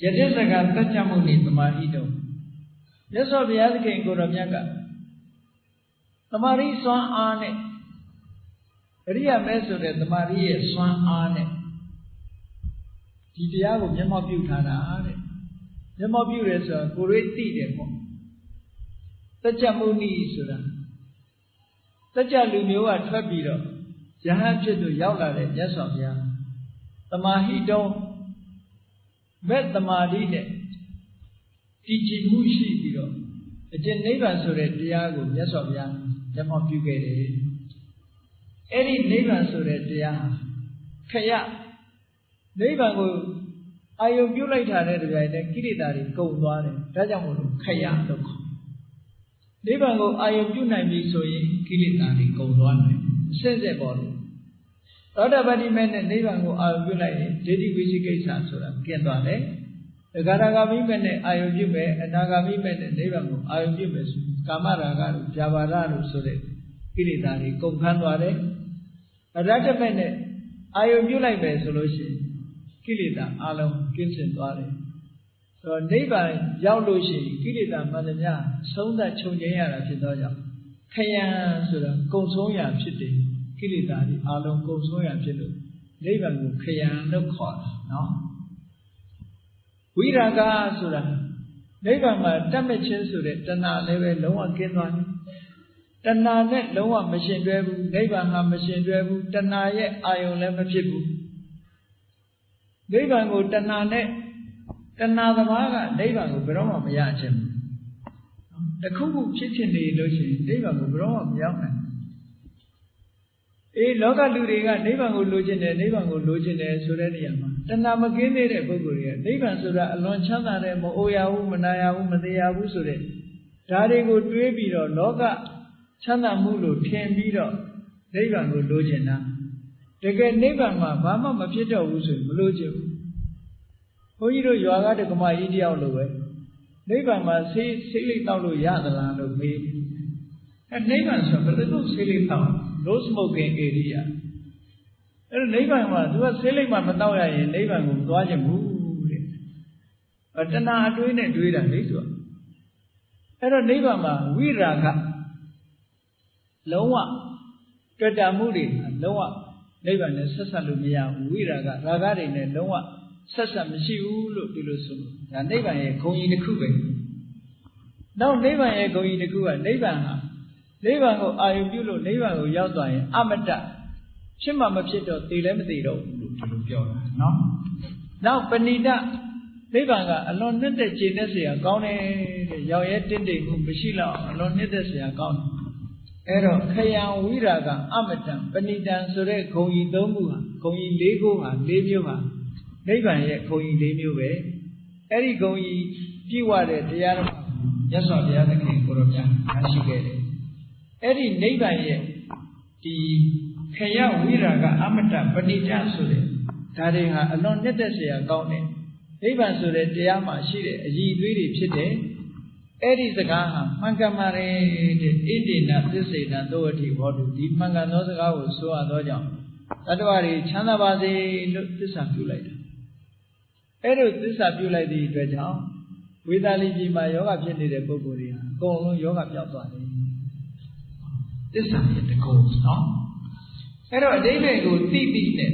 [SPEAKER 1] ယတိသကသကြမုနိသမာဟိတောမြတ်စွာဘုရားသခင်ကိုတော်မြတ်ကသမာဓိစွမ်းအားနဲ့အရိယာမဲဆိုတဲ့သမာဓိရဲ့စွမ်းအားနဲ့ဒီတရားကိုမျက်မှောက်ပြုထားတာတဲ့မျက်မှောက်ပြုတယ်ဆိုတာကိုယ်ရေးသိတယ်ပေါ့သကြမုနိဆိုတာသကြလူမျိုးကထွက်ပြီးတော့ယဟန်ဖြစ်သူရောက်လာတဲ့မြတ်စွာဘုရားသမာဟိတောမဲ့သမာဓိနဲ့တည်ကြည်မှုရှိပြီးတော့အကျင့်နိဗ္ဗာန်ဆိုတဲ့တရားကိုမြတ်စွာဘုရားမျက်မှောက်ပြုခဲ့တယ်အဲ့ဒီနိဗ္ဗာန်ဆိုတဲ့တရားဟာခရနိဗ္ဗာန်ကိုအာယုံပြုလိုက်တာတဲ့တရားနဲ့ကိလေသာတွေကုန်သွားတယ်ဒါကြောင့်မို့လို့ခရလို့ခေါ်နိဗ္ဗာန်ကိုအာယုံပြုနိုင်ပြီဆိုရင်ကိလေသာတွေကုန်သွားတယ်အစစ်စစ်ပေါ်လို့သောတာပတိမဲ့နဲ့နိဗ္ဗာန်ကိုအာယုံပြုလိုက်ရင်ဒိဋ္ဌိဝိသိကိစ္စဆိုတာကျင့်သွားတယ်ဒဂရဂါမိမဲ့နဲ့အာယုံပြုမယ်အနာဂါမိမဲ့နဲ့နိဗ္ဗာန်ကိုအာယုံပြုမယ်ဆိုကာမရာဂတို့ဇာဘာရတို့ဆိုတဲ့ကိလေသာတွေကုန်ခန်းသွားတယ်အရတ္တမဲ့နဲ့အာယုံပြုလိုက်မယ်ဆိုလို့ရှိရင်ကိလေသာအလုံးကင်းစင်သွားတယ်ဆိုတော့နိဗ္ဗာန်ရောက်လို့ရှိရင်ကိလေသာမှန်သမျှဆုံးသက်ချုပ်ငြိမ်းရတာဖြစ်သောကြောင့်ခယံဆိုတာကုံဆုံးရာဖြစ်တယ်ကိလေသာတွေအလုံးကုံဆုံးရာဖြစ်လို့နိဗ္ဗာန်ကိုခယံလို့ခေါ်တာနော်ဝိရာဂဆိုတာနိဗ္ဗာန်မှာတတ်မဲ့ခြင်းဆိုတဲ့တဏှာလည်းပဲလုံးဝကင်းသွားတယ်တဏှာနဲ့လုံးဝမရှင်တွဲဘူးနိဗ္ဗာန်ဟာမရှင်တွဲဘူးတဏှာရဲ့အာယုံလည်းမဖြစ်ဘူးနိဗ္ဗာန်ကိုတဏှာနဲ့တဏှာသမားကနိဗ္ဗာန်ကိုဘယ်တော့မှမရချင်ဘူးတခုခုဖြစ်ဖြစ်နေလို့ရှိရင်နိဗ္ဗာန်ကိုဘယ်တော့မှမရောက်နိုင်လောကလူတွေကနိဗ္ဗာန်ကိုလိုချင်တယ်နိဗ္ဗာန်ကိုလိုချင်တယ်ဆိုတဲ့နေရာမှာတဏှာမကင်းသေးတဲ့ပုဂ္ဂိုလ်တွေကနိဗ္ဗာန်ဆိုတာအလွန်ချမ်းသာတဲ့မအိုရဘူးမနာရဘူးမသေးရဘူးဆိုတဲ့ဒါတွေကိုတွေးပြီးတော့လောကချမ်းသာမှုလို့ထင်ပြီးတော့နိဗ္ဗာန်ကိုလိုချင်တာတကယ်နိဗ္ဗာန်မှာဘာမှမဖြစ်တော့ဘူးဆိုရင်မလိုချင်ဘူးဘုန်းကြီးတို့ရွာကတက္ကမကြီးတယောက်လိုပဲနိဗ္ဗာန်မှာဆေးလိပ်တောက်လို့ရသလားလို့မေးနိဗ္ဗာန်ဆိုဘယ်လိုဆေးလိပ်တောက် no smoking area အဲ့တော့နိဗ္ဗာန်မှာသူကဆေးလိပ်မှမတောက်ရရင်နိဗ္ဗာန်ကိုမသွားချင်ဘူးတဲ့တဏှာအတွေးနဲ့တွေးတာလေသူကအဲ့တော့နိဗ္ဗာန်မှာဝိရာဂလုံးဝတွေ့တာမှုတွေလုံးဝနိဗ္ဗာန်နဲ့ဆက်ဆက်လို့မရဘူးဝိရာဂရာဂတွေနဲ့လုံးဝဆက်ဆက်မရှိဘူးလို့ဒီလိုဆိုဒါနိဗ္ဗာန်ရဲ့ဂုဏ်ကြီးတစ်ခုပဲနောက်နိဗ္ဗာန်ရဲ့ဂုဏ်ကြီးတစ်ခုကနိဗ္ဗာန်ဟာနိဗ္ဗာန်ကိုအာရုံပြုလို့နိဗ္ဗာန်ကိုရောက်သွားရင်အမတ္တဖြစ်မှမဖြစ်တော့သိလည်းမသိတော့ဘူးလို့ဒီလိုပြောတာနော်နောက်ပဏိတ နိဗ္ဗာန်ကအလွန်နှစ်သက်ကျေနပ်เสียကောင်းတယ်တဲ့ရောက်ရဲတင့်တယ်မှုမရှိတော့အလွန်နှစ်သက်เสียကောင်းတယ်အဲ့တော့ခယံဝိရာကအမတံပဏိတံဆိုတဲ့ဂုံကြီး၃ခုဟာဂုံကြီး၄ခုဟာ၄မျိုးဟာနိဗ္ဗာန်ရဲ့ဂုံကြီး၄မျိုးပဲအဲ့ဒီဂုံကြီးပြည့်ဝတဲ့တရားဓမ္မမြတ်စွာဘုရားသခင်ကိုရောမြတ်ရရှိခဲ့တယ်အဲ့ဒီနိဗ္ဗာန်ရဲ့ဒီခယဝိရာကအမတံပဏိတံဆိုတဲ့ဒါတွေဟာအလွန်နှစ်သက်เสียကောင်းတယ်နိဗ္ဗာန်ဆိုတဲ့တရားမှာရှိတဲ့အရည်အသွေးတွေဖြစ်တယ်အဲ့ဒီစကားဟာမှန်ကန်ပါတယ်တဲ့ဣတိနာသစ္စေနာသောအထိဟောတုဒီမှန်ကန်သောစကားကိုဆိုရသောကြောင့်တတ္တဝါတွေချမ်းသာပါစေလို့သစ္စာပြုလိုက်တာအဲ့လိုသစ္စာပြုလိုက်သည့်အတွက်ကြောင့်ဝေဒာလိကြီးမှာယောဂဖြစ်နေတဲ့ပုဂ္ဂိုလ်တွေဟာအကုန်လုံးယောဂပြောက်သွားတယ်သစ္စာရဲ့တကုံနော်အဲ့တော့အတိတ်တွေကိုသိပြီးနဲ့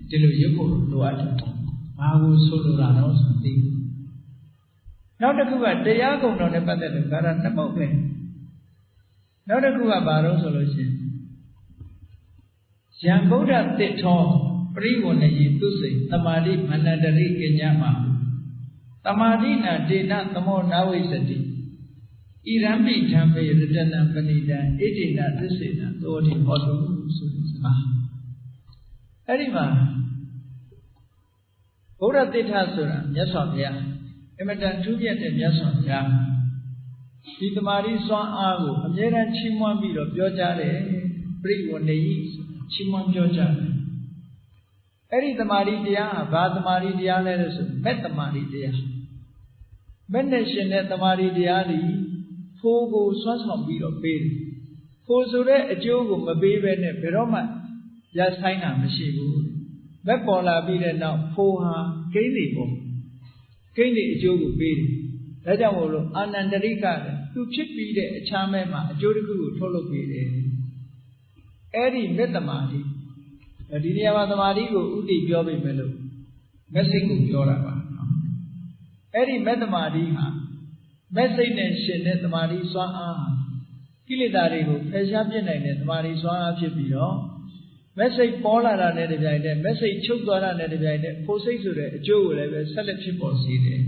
[SPEAKER 1] ဒီလိုရုပ်ဖို့လိုအပ်တယ်ဘာကိုဆိုလိုတာတော့ဆိုသိနောက်တစ်ခုကတရားကုံတော်နဲ့ပတ်သက်လို့ဒါကနှစ်ပုဒ်ပဲနောက်တစ်ခုကဘာလို့ဆိုလို့ရှိရင်ယံဗုဒ္ဓတိထောပရိဝဏ္ဏယိသုစိသမာဓိမန္တရိကညမသမာဓိနာဒေနသမောနာဝိစတိဣရံပိဓမ္မေရတနံပဏိတံဣတိနာသစ္စေနသောတိဟောတုဆိုတဲ့စကားအဲ့ဒီမှာဗုဒ္ဓတိထဆိုတာမြတ်စွာဘုရားအမတန်ထူးမြတ်တဲ့မြတ်စွာဘုရားဒီတမာရီစွမ်းအားကိုအမြဲတမ်းချီးမွမ်းပြီးတော့ပြောကြားတယ်ပရိဝဏ္ဏယိချီးမွမ်းပြောကြားတယ်အဲ့ဒီတမာရီတရားဟာဘာတမာရီတရားလဲလို့ဆိုမက်တမာရီတရားမက်နဲ့ရှင်တဲ့တမာရီတရားဒီဖိုးကိုဆွမ်းဆောင်ပြီးတော့ပေးတယ်ဖိုးဆိုတဲ့အကျိုးကိုမပေးဘဲနဲ့ဘယ်တော့မှရဆိုင်တာမရှိဘူးမက်ပေါ်လာပြီးတဲ့နောက်ဖိုးဟာဂိမ်းတွေပေါ့ဂိမ်းတွေအကျိုးကိုပေးတယ်ဒါကြောင့်မို့လို့အာနန္တရိကသူဖြစ်ပြီးတဲ့အခြားမဲ့မှာအကျိုးတစ်ခုကိုထုတ်လုပ်ပေးတယ်အဲ့ဒီမက်တမာတိဒီနေရာမှာတမာတိကိုဥတည်ပြောပေးမယ်လို့မက်စိတ်ကိုပြောတာပါနော်အဲ့ဒီမက်တမာတိဟာမက်စိတ်နဲ့ရှင်တဲ့တမာတိစွမ်းအားဟာကိလေသာတွေကိုဖယ်ရှားပြစ်နိုင်တဲ့တမာတိစွမ်းအားဖြစ်ပြီးတော့မက်စိတ်ပေါ်လာတာနဲ့တပြိုင်တည်းမက်စိတ်ချုပ်သွားတာနဲ့တပြိုင်တည်းဖို့စိတ်ဆိုတဲ့အကျိုးကိုလည်းပဲဆက်လက်ဖြစ်ပေါ်စေတယ်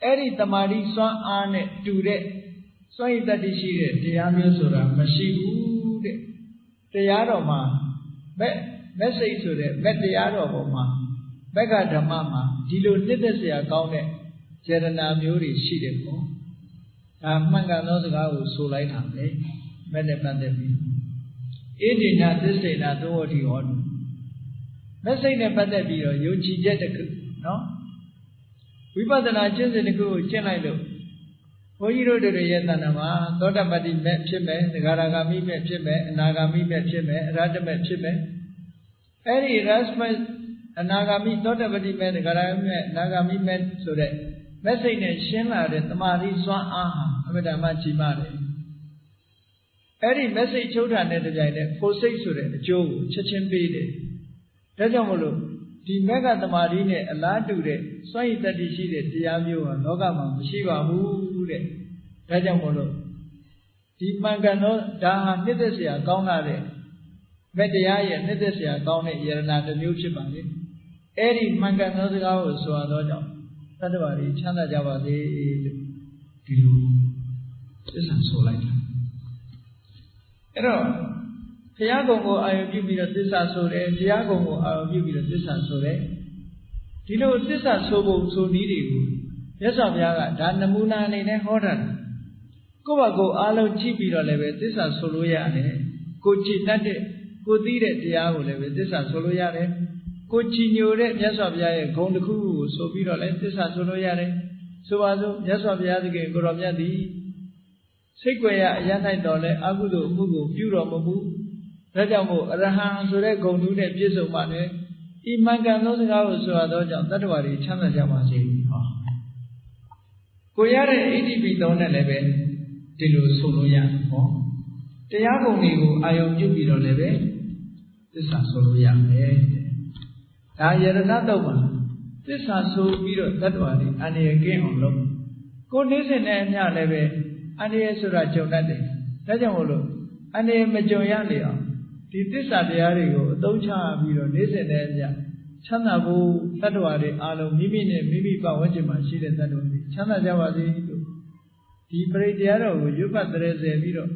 [SPEAKER 1] အဲ့ဒီတမာတိစွမ်းအားနဲ့တူတဲ့စွမ်းရည်တတ္တိရှိတဲ့တရားမျိုးဆိုတာမရှိဘူးတဲ့တရားတော်မှာမက်စိတ်ဆိုတဲ့မက်တရားတော်ပေါ်မှာမက်ကဓမ္မမှာဒီလိုနှစ်သက်စရာကောင်းတဲ့စေတနာမျိုးတွေရှိတယ်ပေါ့ဒါမှန်ကန်သောစကားကိုဆိုလိုက်တာပဲမက်နဲ့ပတ်သက်ပြီးဣတိနာသစ္စေနာသောဝတိဟောတုမက်စိတ်နဲ့ပတ်သက်ပြီးတော့ယုံကြည်ချက်တစ်ခုနော်ဝိပဿနာကျင့်စဉ်တစ်ခုကိုကျင့်လိုက်လို့ဘုန်းကြီးတို့တွေရဲ့တဏ္ဍာမှာသောတပတ္တိမဲ့ဖြစ်မယ်သဂရဂါမိမဲ့ဖြစ်မယ်အနာဂါမိမဲ့ဖြစ်မယ်အရဟတမဲ့ဖြစ်မယ်အဲ့ဒီရစမအနာဂါမိသောတပတ္တိမဲ့သဂရဂါမိမဲ့အနာဂါမိမဲ့ဆိုတဲ့မက်စိတ်နဲ့ရှင်းလာတဲ့တမာတိစွမ်းအားဟာအမြဲတမ်းကြီးမားတယ်အဲ့ဒီမက်စိတ်ချုပ်တာနဲ့တပြိုင်တည်းကိုယ်စိတ်ဆိုတဲ့အကျိုးကိုချက်ချင်းပေးတယ်ဒါကြောင့်မလို့ဒီမက်ကတမာတိနဲ့အလားတူတဲ့စွန့်ရည်တတ္တိရှိတဲ့တရားမျိုးဟာလောကမှာမရှိပါဘူးတဲ့ဒါကြောင့်မလို့ဒီမှန်ကန်သောဒါဟာနှစ်သက်စရာကောင်းလာတဲ့မက်တရားရဲ့နှစ်သက်စရာကောင်းတဲ့ယရနာတစ်မျိုးဖြစ်ပါလေအဲ့ဒီမှန်ကန်သောစကားကိုဆိုရသောကြောင့်တတ္တဝါတွေချမ်းသာကြပါစေလို့ဒီလိုသစ္စာဆိုလိုက်တာအဲ့တော့ဘုရားကုံကိုအာရုံပြုပြီးတော့သစ္စာဆိုတယ်ဘုရားကုံကိုအာရုံပြုပြီးတော့သစ္စာဆိုတယ်ဒီလိုသစ္စာဆိုဖို့ဆိုနည်းတွေကိုမြတ်စွာဘုရားကဒါနမူနာအနေနဲ့ဟောတာကိုယ့်ဘာကိုအားလုံးကြည့်ပြီးတော့လည်းပဲသစ္စာဆိုလို့ရတယ်ကိုကြည်တတ်တဲ့ကိုသိတဲ့တရားကိုလည်းပဲသစ္စာဆိုလို့ရတယ်ကိုကြည်ညိုတဲ့မြတ်စွာဘုရားရဲ့ဂုဏ်တစ်ခုကိုဆိုပြီးတော့လည်းသစ္စာဆိုလို့ရတယ်ဆိုပါစို့မြတ်စွာဘုရားသခင်ကိုရောမြတ်သည်စိတ်ွယ်ရအရ၌တော်လဲအကုသိုလ်အမှုကိုပြုတော်မမူဒါကြောင့်မို့အရဟံဆိုတဲ့ဂုဏ်ထူးနဲ့ပြည့်စုံပါနဲ့ဤမှန်ကန်သောစကားကိုဆိုရသောကြောင့်တတ္တဝါတွေချမ်းသာကြပါစေဟောကိုရတဲ့ဣတိပိသုံးနဲ့လည်းပဲဒီလိုဆိုလို့ရတယ်ဟောတရားဂုဏ်တွေကိုအာယုံပြုပြီးတော့လည်းပဲသစ္စာဆိုလို့ရမယ်ဒါယရဏတုတ်မှာသစ္စာဆိုပြီးတော့တတ္တဝါတွေအန္တရာယ်ကင်းအောင်လုပ်ကိုနေစဉ်နဲ့အမျှလည်းပဲအန္တရာယ်ဆိုတာကြုံတတ်တယ်ဒါကြောင့်မို့လို့အန္တရာယ်မကြုံရလေအောင်ဒီသစ္စာတရားတွေကိုအသုံးချပြီးတော့နေစဉ်နဲ့အမျှ ချမ်းသာဖို့တတ္တဝါတွေအားလုံးမိမိနဲ့မိမိပတ်ဝန်းကျင်မှာရှိတဲ့တတ္တဝါတွေချမ်းသာကြပါစေလို့ဒီပရိတရားတော်ကိုရွတ်ဖတ်တဲ့ဆယ်ပြီးတော့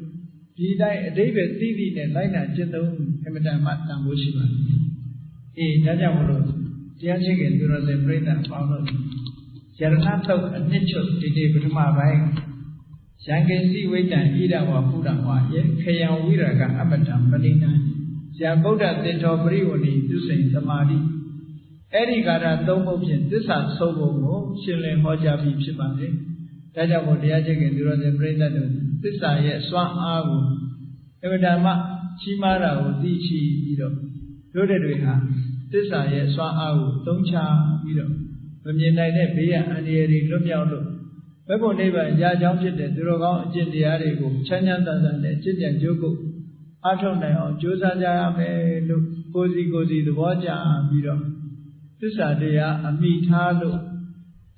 [SPEAKER 1] ဒီတိုင်းအတိပ္ပယ်သိသိနဲ့လိုက်နာကျင့်သုံးအမတန်မှတန်ဖိုးရှိပါတယ်အေးဒါကြောင့်မလို့တရားရှိခင်သူတော်စင်ပြိဿပေါင်းလို့ယရဏတုတ်အနှစ်ချုပ်ဒီပထမပိုင်းရံကိစီဝိတ္တံဣဒဝါပုဒ္ဓဝါယေခယံဝိရကအပတံပဏိတံဇာဗုဒ္ဓသင်္ထောပရိဝဏီသူစိန်သမာဓိအဲ့ဒီကာရသုံးဖို့ဖြင့်သစ္စာဆုံးဖို့ကိုရှင်းလင်းဟောကြားပြီးဖြစ်ပါတယ်ဒါကြောင့်မို့တရားရှိခင်သူတော်စင်ပြိဿတို့သစ္စာရဲ့စွမ်းအားကိုအမတန်မှကြီးမားတာကိုသိရှိပြီးတော့တို့တွေဟာသစ္စာရဲ့စွမ်းအားကိုသုံးချပြီးတော့မမြင်နိုင်တဲ့ဘေးရန်အန္တရာယ်တွေလွတ်မြောက်လို့ဘက်ဖို့နိဗ္ဗာန်ရာကြောင်းဖြစ်တဲ့သူတော်ကောင်းအကျင့်တရားတွေကိုချမ်းချမ်းသာသာနဲ့ကျင့်ကြံကြိုးကုပ်အားထုတ်နိုင်အောင်ကြိုးစားကြရမယ်လို့ကိုယ်စီသဘောကျပြီးတော့သစ္စာတရားအမိထားလို့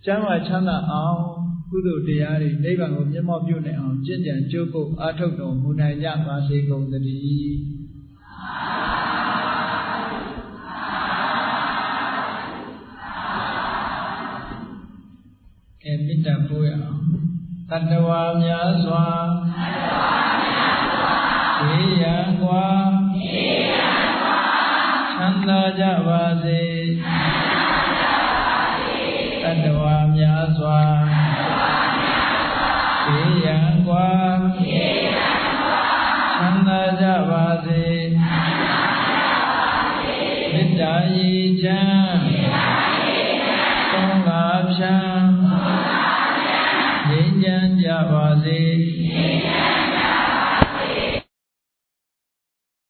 [SPEAKER 1] ကျမ်းဝါချမ်းသာအောင်ကုသိုလ်တရားတွေနိဗ္ဗာန်ကိုမျက်မှောက်ပြုနိုင်အောင်ကျင့်ကြံကြိုးကုပ်အားထုတ်တော်မူနိုင်ကြပါစေကုန်သတည်းမေတ္တာပို့ရအောင်တတ္တဝါများစွာဘေးရန်ကွာချမ်းသာကြပါစေတတ္တဝါများစွာဘေးရန်ကွာချမ်းသာကြပါစေမေတ္တာရည်ချမ်းသုံးငါဖြံငြိမ်းချမ်းကြပါစေ